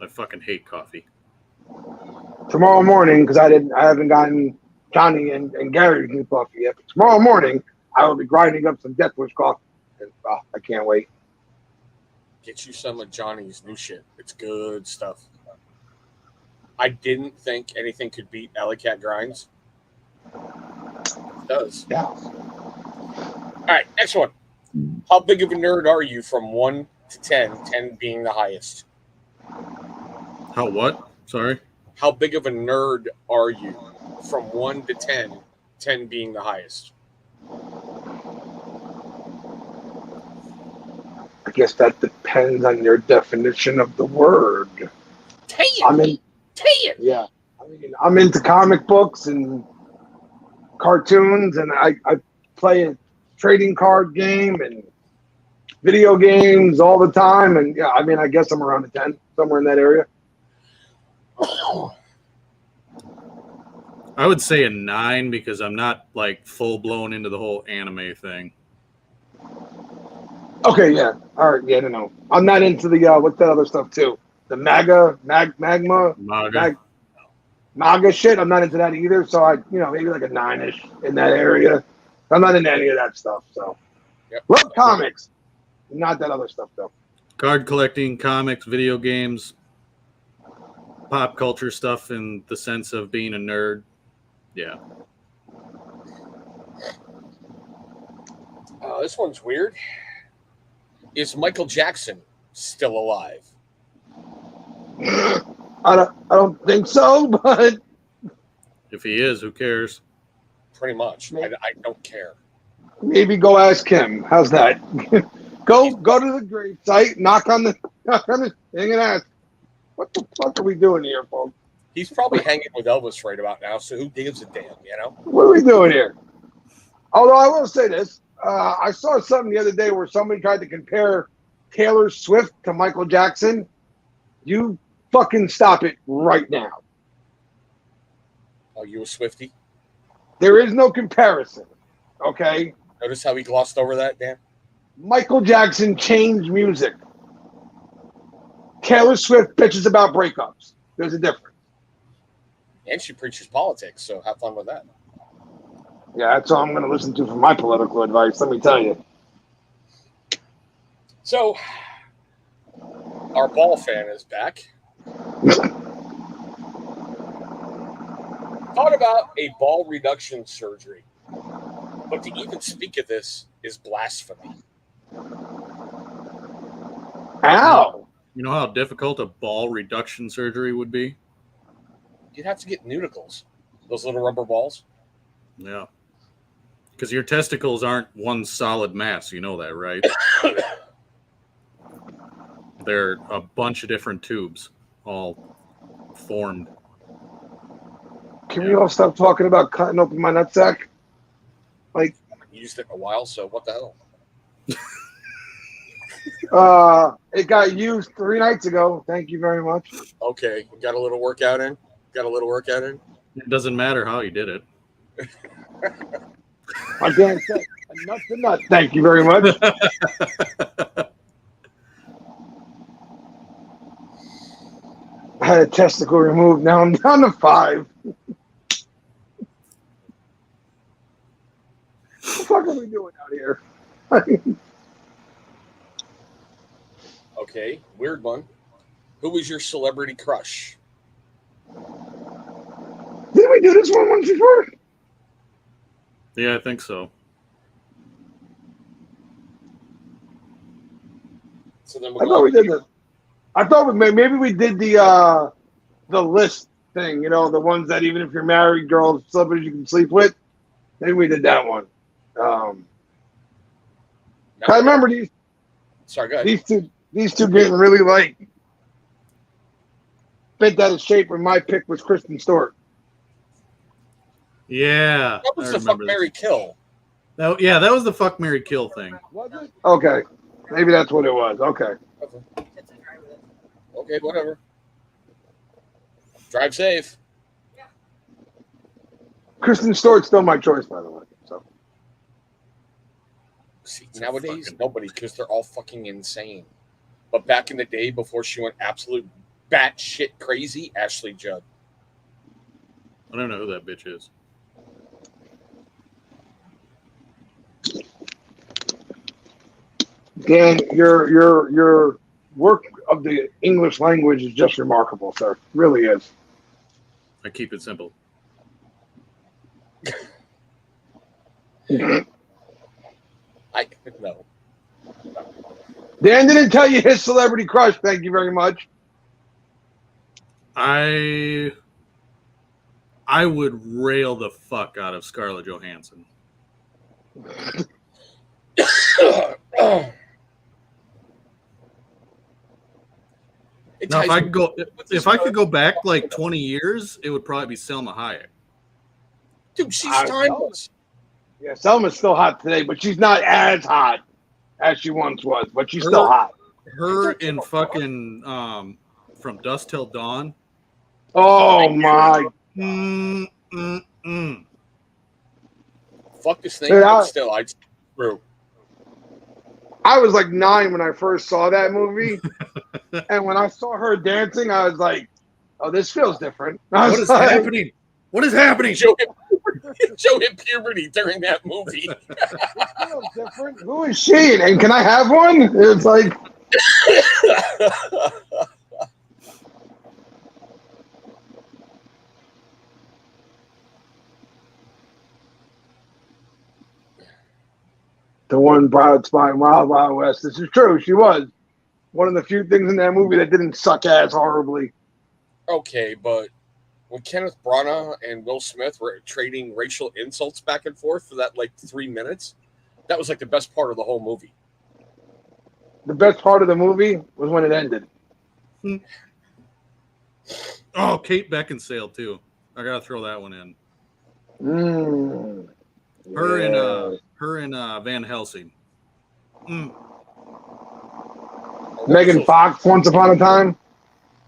I fucking hate coffee. Tomorrow morning, because I haven't gotten Johnny and Gary to do coffee yet. But tomorrow morning, I will be grinding up some Death Wish coffee. And, I can't wait. Get you some of Johnny's new shit. It's good stuff. I didn't think anything could beat Alley Cat Grinds. It does. Yeah. All right, next one. How big of a nerd are you from 1 to 10, 10 being the highest? How what? Sorry? How big of a nerd are you from 1 to 10, 10 being the highest? I guess that depends on your definition of the word. 10. I'm in. 10. Yeah. I mean, I'm into comic books and cartoons, and I play a trading card game and video games all the time. And yeah, I mean, I guess I'm around a 10, somewhere in that area. I would say a 9 because I'm not like full blown into the whole anime thing. Okay, yeah. All right, yeah, no. I'm not into the what's that other stuff too? The magma, MAGA shit. I'm not into that either. So maybe like a 9-ish in that area. I'm not into any of that stuff. So love comics, not that other stuff though. Card collecting, comics, video games, pop culture stuff in the sense of being a nerd. Yeah. This one's weird. Is Michael Jackson still alive? I don't think so, but If he is, who cares? Pretty much. I don't care. maybe go ask him. How's that? go to the grave site, knock on the thing, and ask, what the fuck are we doing here, folks? He's probably hanging with Elvis right about now, so who gives a damn, you know? What are we doing here? Although I will say this, I saw something the other day where somebody tried to compare Taylor Swift to Michael Jackson. You fucking stop it right now. Oh, you a Swiftie? There is no comparison, okay? Notice how he glossed over that, Dan? Michael Jackson changed music. Taylor Swift bitches about breakups. There's a difference. And she preaches politics, so have fun with that. Yeah, that's all I'm going to listen to for my political advice, let me tell you. So, our ball fan is back. Thought about a ball reduction surgery, but to even speak of this is blasphemy. Ow! You know how difficult a ball reduction surgery would be? You'd have to get nudicles, those little rubber balls. Yeah. Because your testicles aren't one solid mass. You know that, right? They're a bunch of different tubes, all formed. Can we all stop talking about cutting open my nutsack? Like, I haven't used it in a while, so what the hell? it got used 3 nights ago. Thank you very much. Okay, got a little workout in? It doesn't matter how you did it. My dad said Nut to nut. Thank you very much. I had a testicle removed. Now I'm down to 5. What the fuck are we doing out here? Okay, weird one. Who was your celebrity crush? Did we do this one once before? Yeah, I think so. So then I thought we did this. I thought maybe we did the list thing. You know, the ones that even if you're married, girls, celebrities you can sleep with. Maybe we did that one. I remember these. Sorry, go ahead. These two getting really like bent out of shape. When my pick was Kristen Stewart. Yeah. That was the fuck, Mary, kill. That was the fuck, Mary, kill thing. Was it? Okay. Maybe that's what it was. Okay. Okay, whatever. Drive safe. Kristen Stewart's still my choice, by the way. So See, nowadays, nobody, because they're all fucking insane. But back in the day, before she went absolute batshit crazy, Ashley Judd. I don't know who that bitch is. Dan, your work of the English language is just remarkable, sir. It really is. I keep it simple. No. Dan didn't tell you his celebrity crush. Thank you very much. I would rail the fuck out of Scarlett Johansson. Now, if I could go back like 20 years, it would probably be Selma Hayek. Dude, she's timeless. Yeah, Selma's still hot today, but she's not as hot as she once was. But she's still hot. Her in fucking From Dusk Till Dawn. Oh my! Fuck this thing, but still, I'd screw. I was like 9 when I first saw that movie, and when I saw her dancing, I was like, "Oh, this feels different." What is happening? What is happening? Joe hit puberty during that movie. This feels different. Who is she? And can I have one? It's like. The one Broad Spine Wild Wild West. This is true. She was one of the few things in that movie that didn't suck ass horribly. Okay, but when Kenneth Branagh and Will Smith were trading racial insults back and forth for that like 3 minutes, that was like the best part of the whole movie. The best part of the movie was when it ended. Oh, Kate Beckinsale too. I gotta throw that one in. Her in Van Helsing. Megan Fox, Once Upon a Time.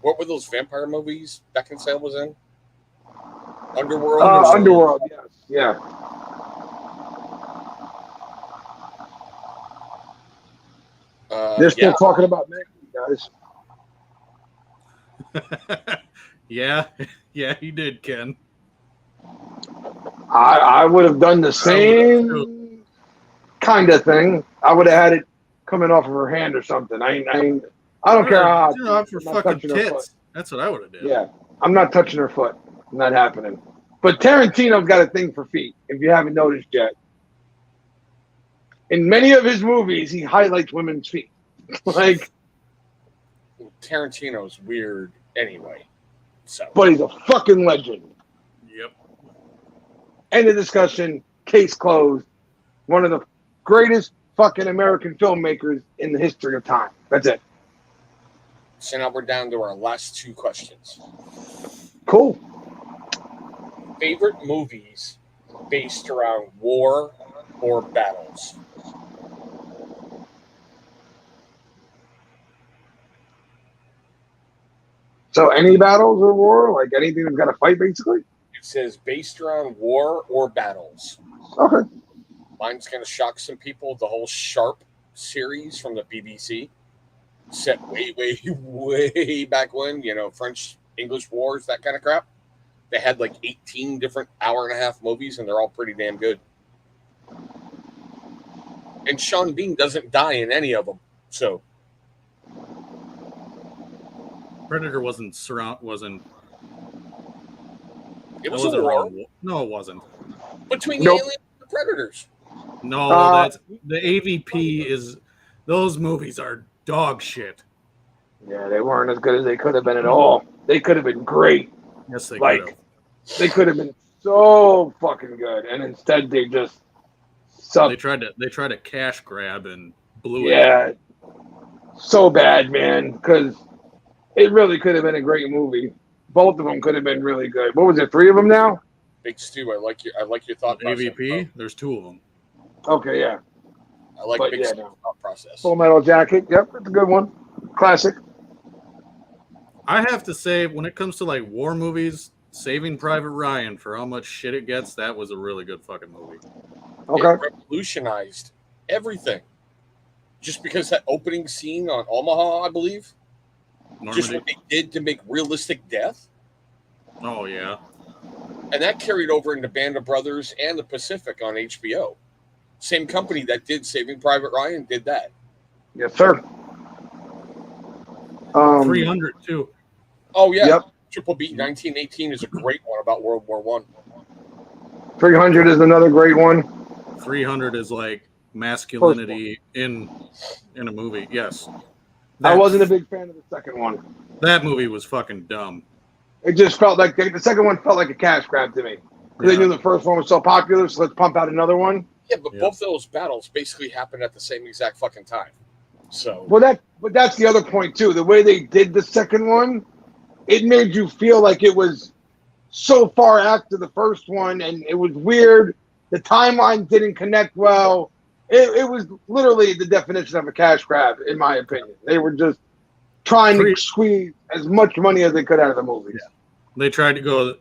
What were those vampire movies Beckinsale was in? Underworld. Underworld. Yes. Yeah. They're still talking about Megan, guys. Yeah, he did, Ken. I would have done the same kind of thing. I would have had it coming off of her hand or something. I don't care how. For fucking tits. That's what I would have done. Yeah, I'm not touching her foot. Not happening. But Tarantino's got a thing for feet. If you haven't noticed yet, in many of his movies, he highlights women's feet. Like Tarantino's weird anyway. So, but he's a fucking legend. Yep. End of discussion. Case closed. One of the greatest fucking American filmmakers in the history of time. That's it. So now we're down to our last 2 questions. Cool. Favorite movies based around war or battles? So any battles or war, like anything that's got to fight, basically. It says based around war or battles. Okay. mine's going to shock some people. The whole Sharp series from the BBC, set way, way, way back when, French English wars, that kind of crap. They had like 18 different hour-and-a-half movies, and they're all pretty damn good. And Sean Bean doesn't die in any of them, so. Predator wasn't. It was a war No, it wasn't. between the aliens and the predators. No, that's the AVP is. Those movies are dog shit. Yeah, they weren't as good as they could have been at all. They could have been great. Yes, they Like, could have. they could have been so fucking good, and instead they just sucked. They tried to cash grab and blew it. Yeah, so bad, man. Because it really could have been a great movie. Both of them could have been really good. What was it? 3 of them now? Big Stu, I like your thought process. AVP. There's 2 of them. Okay, yeah. I like Big Stu's thought process. Full Metal Jacket. Yep, it's a good one. Classic. I have to say, when it comes to like war movies, Saving Private Ryan, for how much shit it gets, that was a really good fucking movie. Okay. It revolutionized everything. Just because that opening scene on Omaha, I believe, just what they did to make realistic death. Oh, yeah. And that carried over into Band of Brothers and The Pacific on HBO. Same company that did Saving Private Ryan did that. Yes, sir. 300 too. Oh yeah, Yep. Triple B 1918 is a great one about World War One. 300 is another great one. 300 is like masculinity in a movie. Yes. I wasn't a big fan of the second one. That movie was fucking dumb. It just felt like the second one felt like a cash grab to me. They knew the first one was so popular, so let's pump out another one. Yeah, but both those battles basically happened at the same exact fucking time. So but that's the other point too. The way they did the second one, it made you feel like it was so far after the first one, and it was weird. The timeline didn't connect well. It was literally the definition of a cash grab, in my opinion. They were just trying to squeeze as much money as they could out of the movies. Yeah. They tried to go.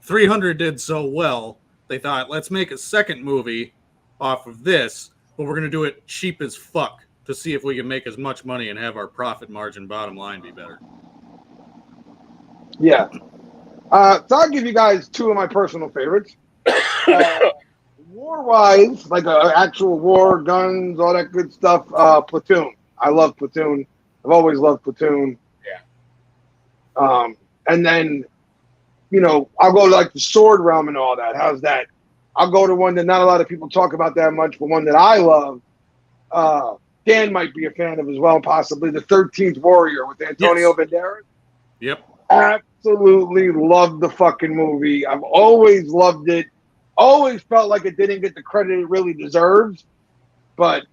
300 did so well. They thought, let's make a second movie off of this, but we're going to do it cheap as fuck to see if we can make as much money and have our profit margin bottom line be better. Yeah. So I'll give you guys 2 of my personal favorites. War-wise, like actual war, guns, all that good stuff, Platoon. I love Platoon. I've always loved Platoon. Yeah. And then, I'll go to like the sword realm and all that. How's that? I'll go to one that not a lot of people talk about that much, but one that I love. Dan might be a fan of as well, possibly. The 13th Warrior with Antonio Banderas. Yep. Absolutely loved the fucking movie. I've always loved it. Always felt like it didn't get the credit it really deserves, but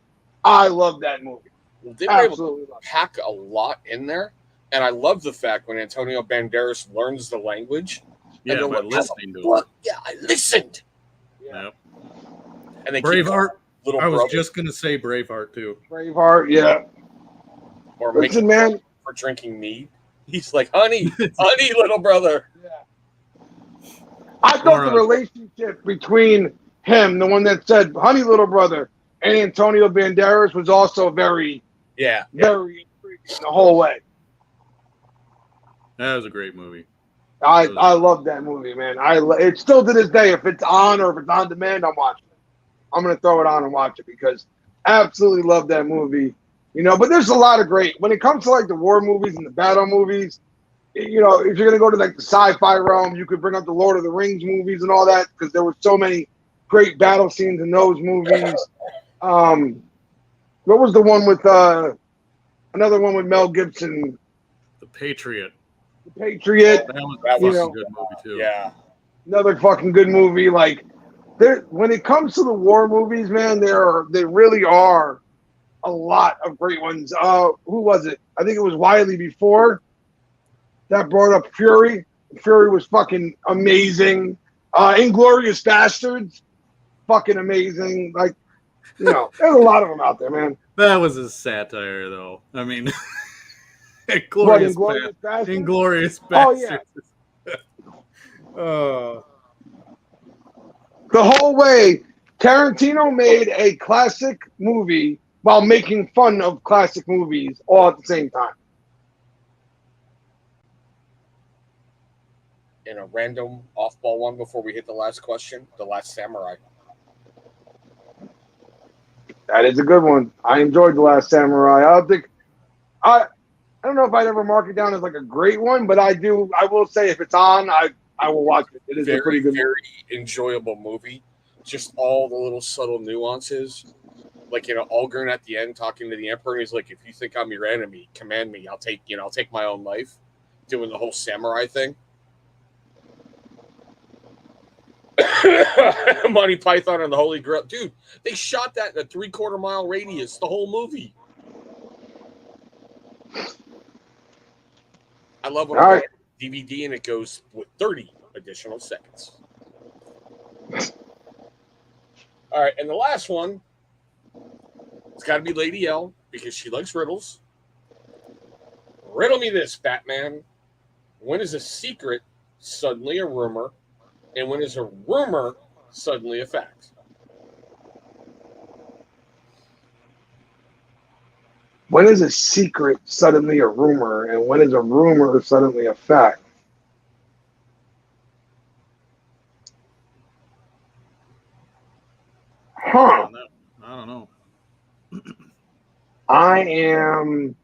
I love that movie. Well, they were able to pack a lot in there, and I love the fact when Antonio Banderas learns the language. Yeah, by listening to it. Yeah, I listened. Yeah. Yep. And they Braveheart. Little I was brother. just gonna say Braveheart too. Braveheart, yeah. Or listen, man, for drinking mead. He's like, honey, little brother. Yeah. I thought the relationship between him, the one that said "honey, little brother," and Antonio Banderas was also very intriguing the whole way. That was a great movie. I love that movie, man. It's still to this day, if it's on or if it's on demand, I'm watching it. I'm gonna throw it on and watch it because absolutely love that movie. But there's a lot of great when it comes to like the war movies and the battle movies. If you're gonna go to like the sci-fi realm, you could bring up the Lord of the Rings movies and all that because there were so many great battle scenes in those movies. What was the one with another one with Mel Gibson? The Patriot. The Patriot. That was a good movie too. Yeah. Another fucking good movie. Like when it comes to the war movies, man, they really are a lot of great ones. Who was it? I think it was Wiley before that brought up Fury. Fury was fucking amazing. Inglourious Bastards, fucking amazing. Like, there's a lot of them out there, man. That was a satire, though. I mean, Inglourious Bastards. Inglourious Bastards. Oh, yeah. The whole way Tarantino made a classic movie while making fun of classic movies all at the same time. In a random off-ball one before we hit the last question, The Last Samurai. That is a good one. I enjoyed The Last Samurai. I don't know if I'd ever mark it down as like a great one, but I will say if it's on, I will watch it. It is a pretty good, very enjoyable movie. Just all the little subtle nuances. Like, Algren at the end talking to the Emperor, he's like, if you think I'm your enemy, command me. I'll take my own life. Doing the whole samurai thing. Monty Python and the Holy Grail. Dude, they shot that in a 3/4 mile radius, the whole movie. I love when I DVD and it goes with 30 additional seconds. All right, and the last one, it's got to be Lady L because she likes riddles. Riddle me this, Batman. When is a secret suddenly a rumor, and when is a rumor suddenly a fact? when is a secret suddenly a rumor, and when is a rumor suddenly a fact? Huh. I don't know. I am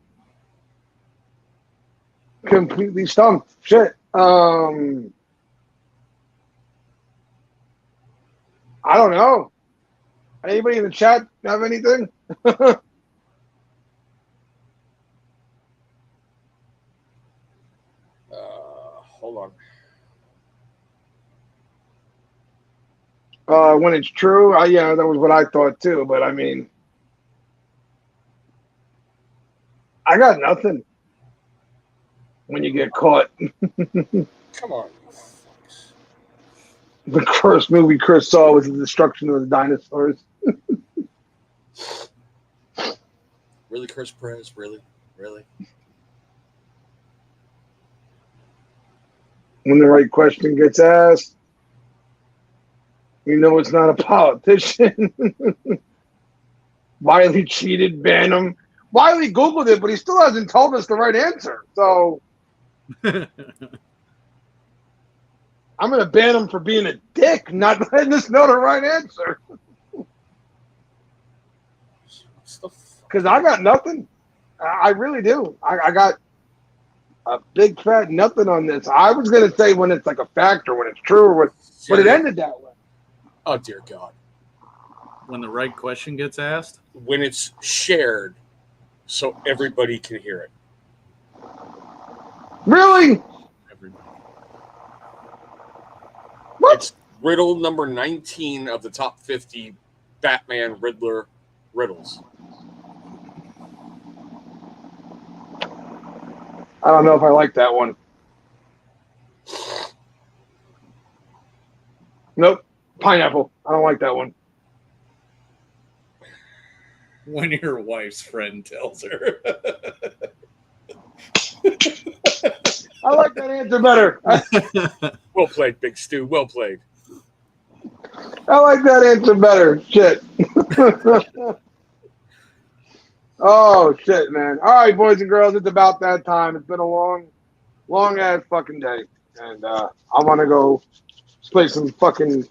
completely stumped. Shit. I don't know. Anybody in the chat have anything? Hold on. When it's true, yeah, that was what I thought too. But I mean, I got nothing. When you get caught, Come on. the first movie Chris saw was the destruction of the dinosaurs. Really, Chris Perez? Really? When the right question gets asked, you know it's not a politician. Wiley cheated, ban him. Wiley Googled it, but he still hasn't told us the right answer. So I'm going to ban him for being a dick, not letting us know the right answer. Because I got nothing. I really do. I got a big fat nothing on this. I was going to say when it's like a fact or when it's true, or what, but it ended that way. Oh, dear God. When the right question gets asked? When it's shared so everybody can hear it. Really? Everybody. What? It's riddle number 19 of the top 50 Batman Riddler riddles. I don't know if I like that one. Nope. Pineapple. I don't like that one. When your wife's friend tells her. I like that answer better. Well played, Big Stu. Well played. I like that answer better. Shit. Oh, shit, man. All right, boys and girls, it's about that time. It's been a long ass fucking day. And I want to go play some fucking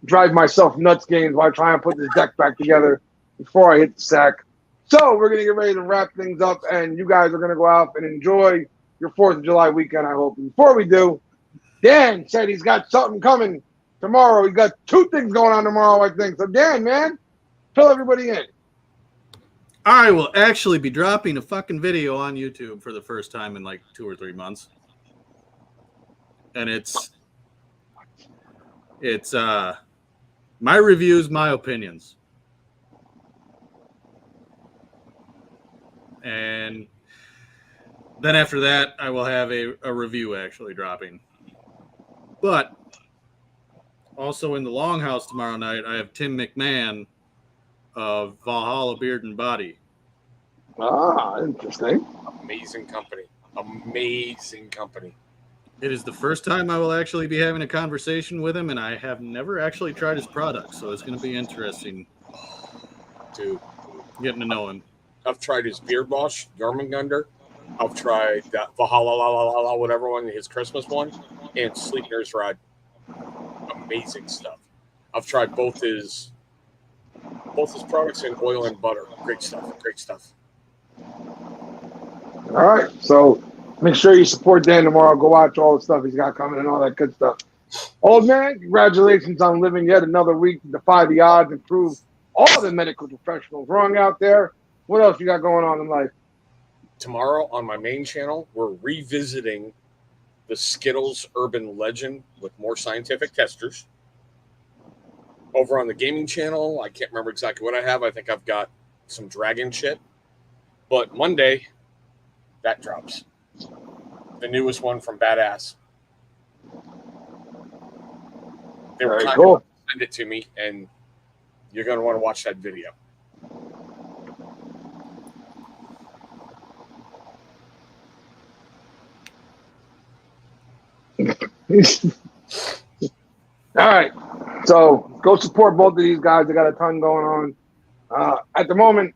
drive myself nuts games while I try and put this deck back together before I hit the sack. So we're going to get ready to wrap things up, and you guys are going to go out and enjoy your 4th of July weekend, I hope. And before we do, Dan said he's got something coming tomorrow. He's got 2 things going on tomorrow, I think. So, Dan, man, fill everybody in. I will actually be dropping a fucking video on YouTube for the first time in like 2 or 3 months. And it's my reviews, my opinions. And then after that, I will have a review actually dropping. But also in the Longhouse tomorrow night, I have Tim McMahon of Valhalla Beard and Body. Ah, interesting. Amazing company. Amazing company. It is the first time I will actually be having a conversation with him, and I have never actually tried his product, so it's going to be interesting Dude, getting to know him. I've tried his beard wash, Jormungandr. I've tried that Valhalla, whatever one, his Christmas one, and Sleep Nurse Ride. Amazing stuff. I've tried both his products in oil and butter. Great stuff. Great stuff. All right. So make sure you support Dan tomorrow. Go watch all the stuff he's got coming and all that good stuff. Old man, congratulations on living yet another week to defy the odds and prove all the medical professionals wrong out there. What else you got going on in life? Tomorrow on my main channel, we're revisiting the Skittles urban legend with more scientific testers. Over on the gaming channel, I can't remember exactly what I have. I think I've got some dragon shit. But Monday, that drops. The newest one from Badass. They were Very kind cool. enough to send it to me, and you're going to want to watch that video. All right. So go support both of these guys. They got a ton going on. At the moment,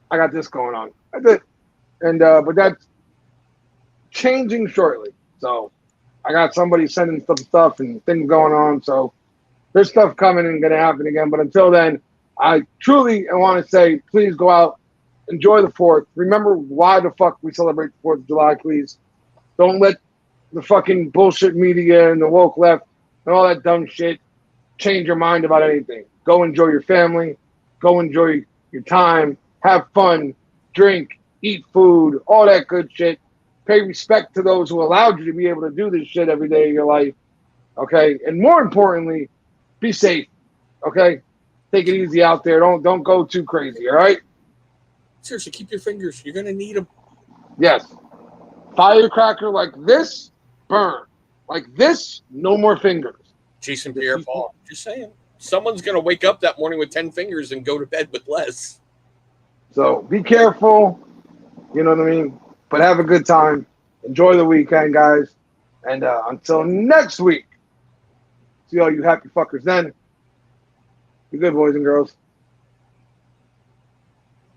I got this going on. That's it. And but that's changing shortly. So I got somebody sending some stuff and things going on. So there's stuff coming and going to happen again. But until then, I truly want to say, please go out, enjoy the 4th. Remember why the fuck we celebrate the 4th of July, please. Don't let the fucking bullshit media and the woke left and all that dumb shit change your mind about anything. Go enjoy your family. Go enjoy your time. Have fun. Drink. Eat food. All that good shit. Pay respect to those who allowed you to be able to do this shit every day of your life. Okay? And more importantly, be safe. Okay? Take it easy out there. Don't go too crazy. All right? Seriously, keep your fingers. You're going to need them. Yes. Firecracker like this, burn. Like this, no more fingers. Jason Pierre-Paul. Just saying. Someone's going to wake up that morning with 10 fingers and go to bed with less. So be careful. You know what I mean? But have a good time. Enjoy the weekend, guys. And until next week, see all you happy fuckers then. Be good, boys and girls.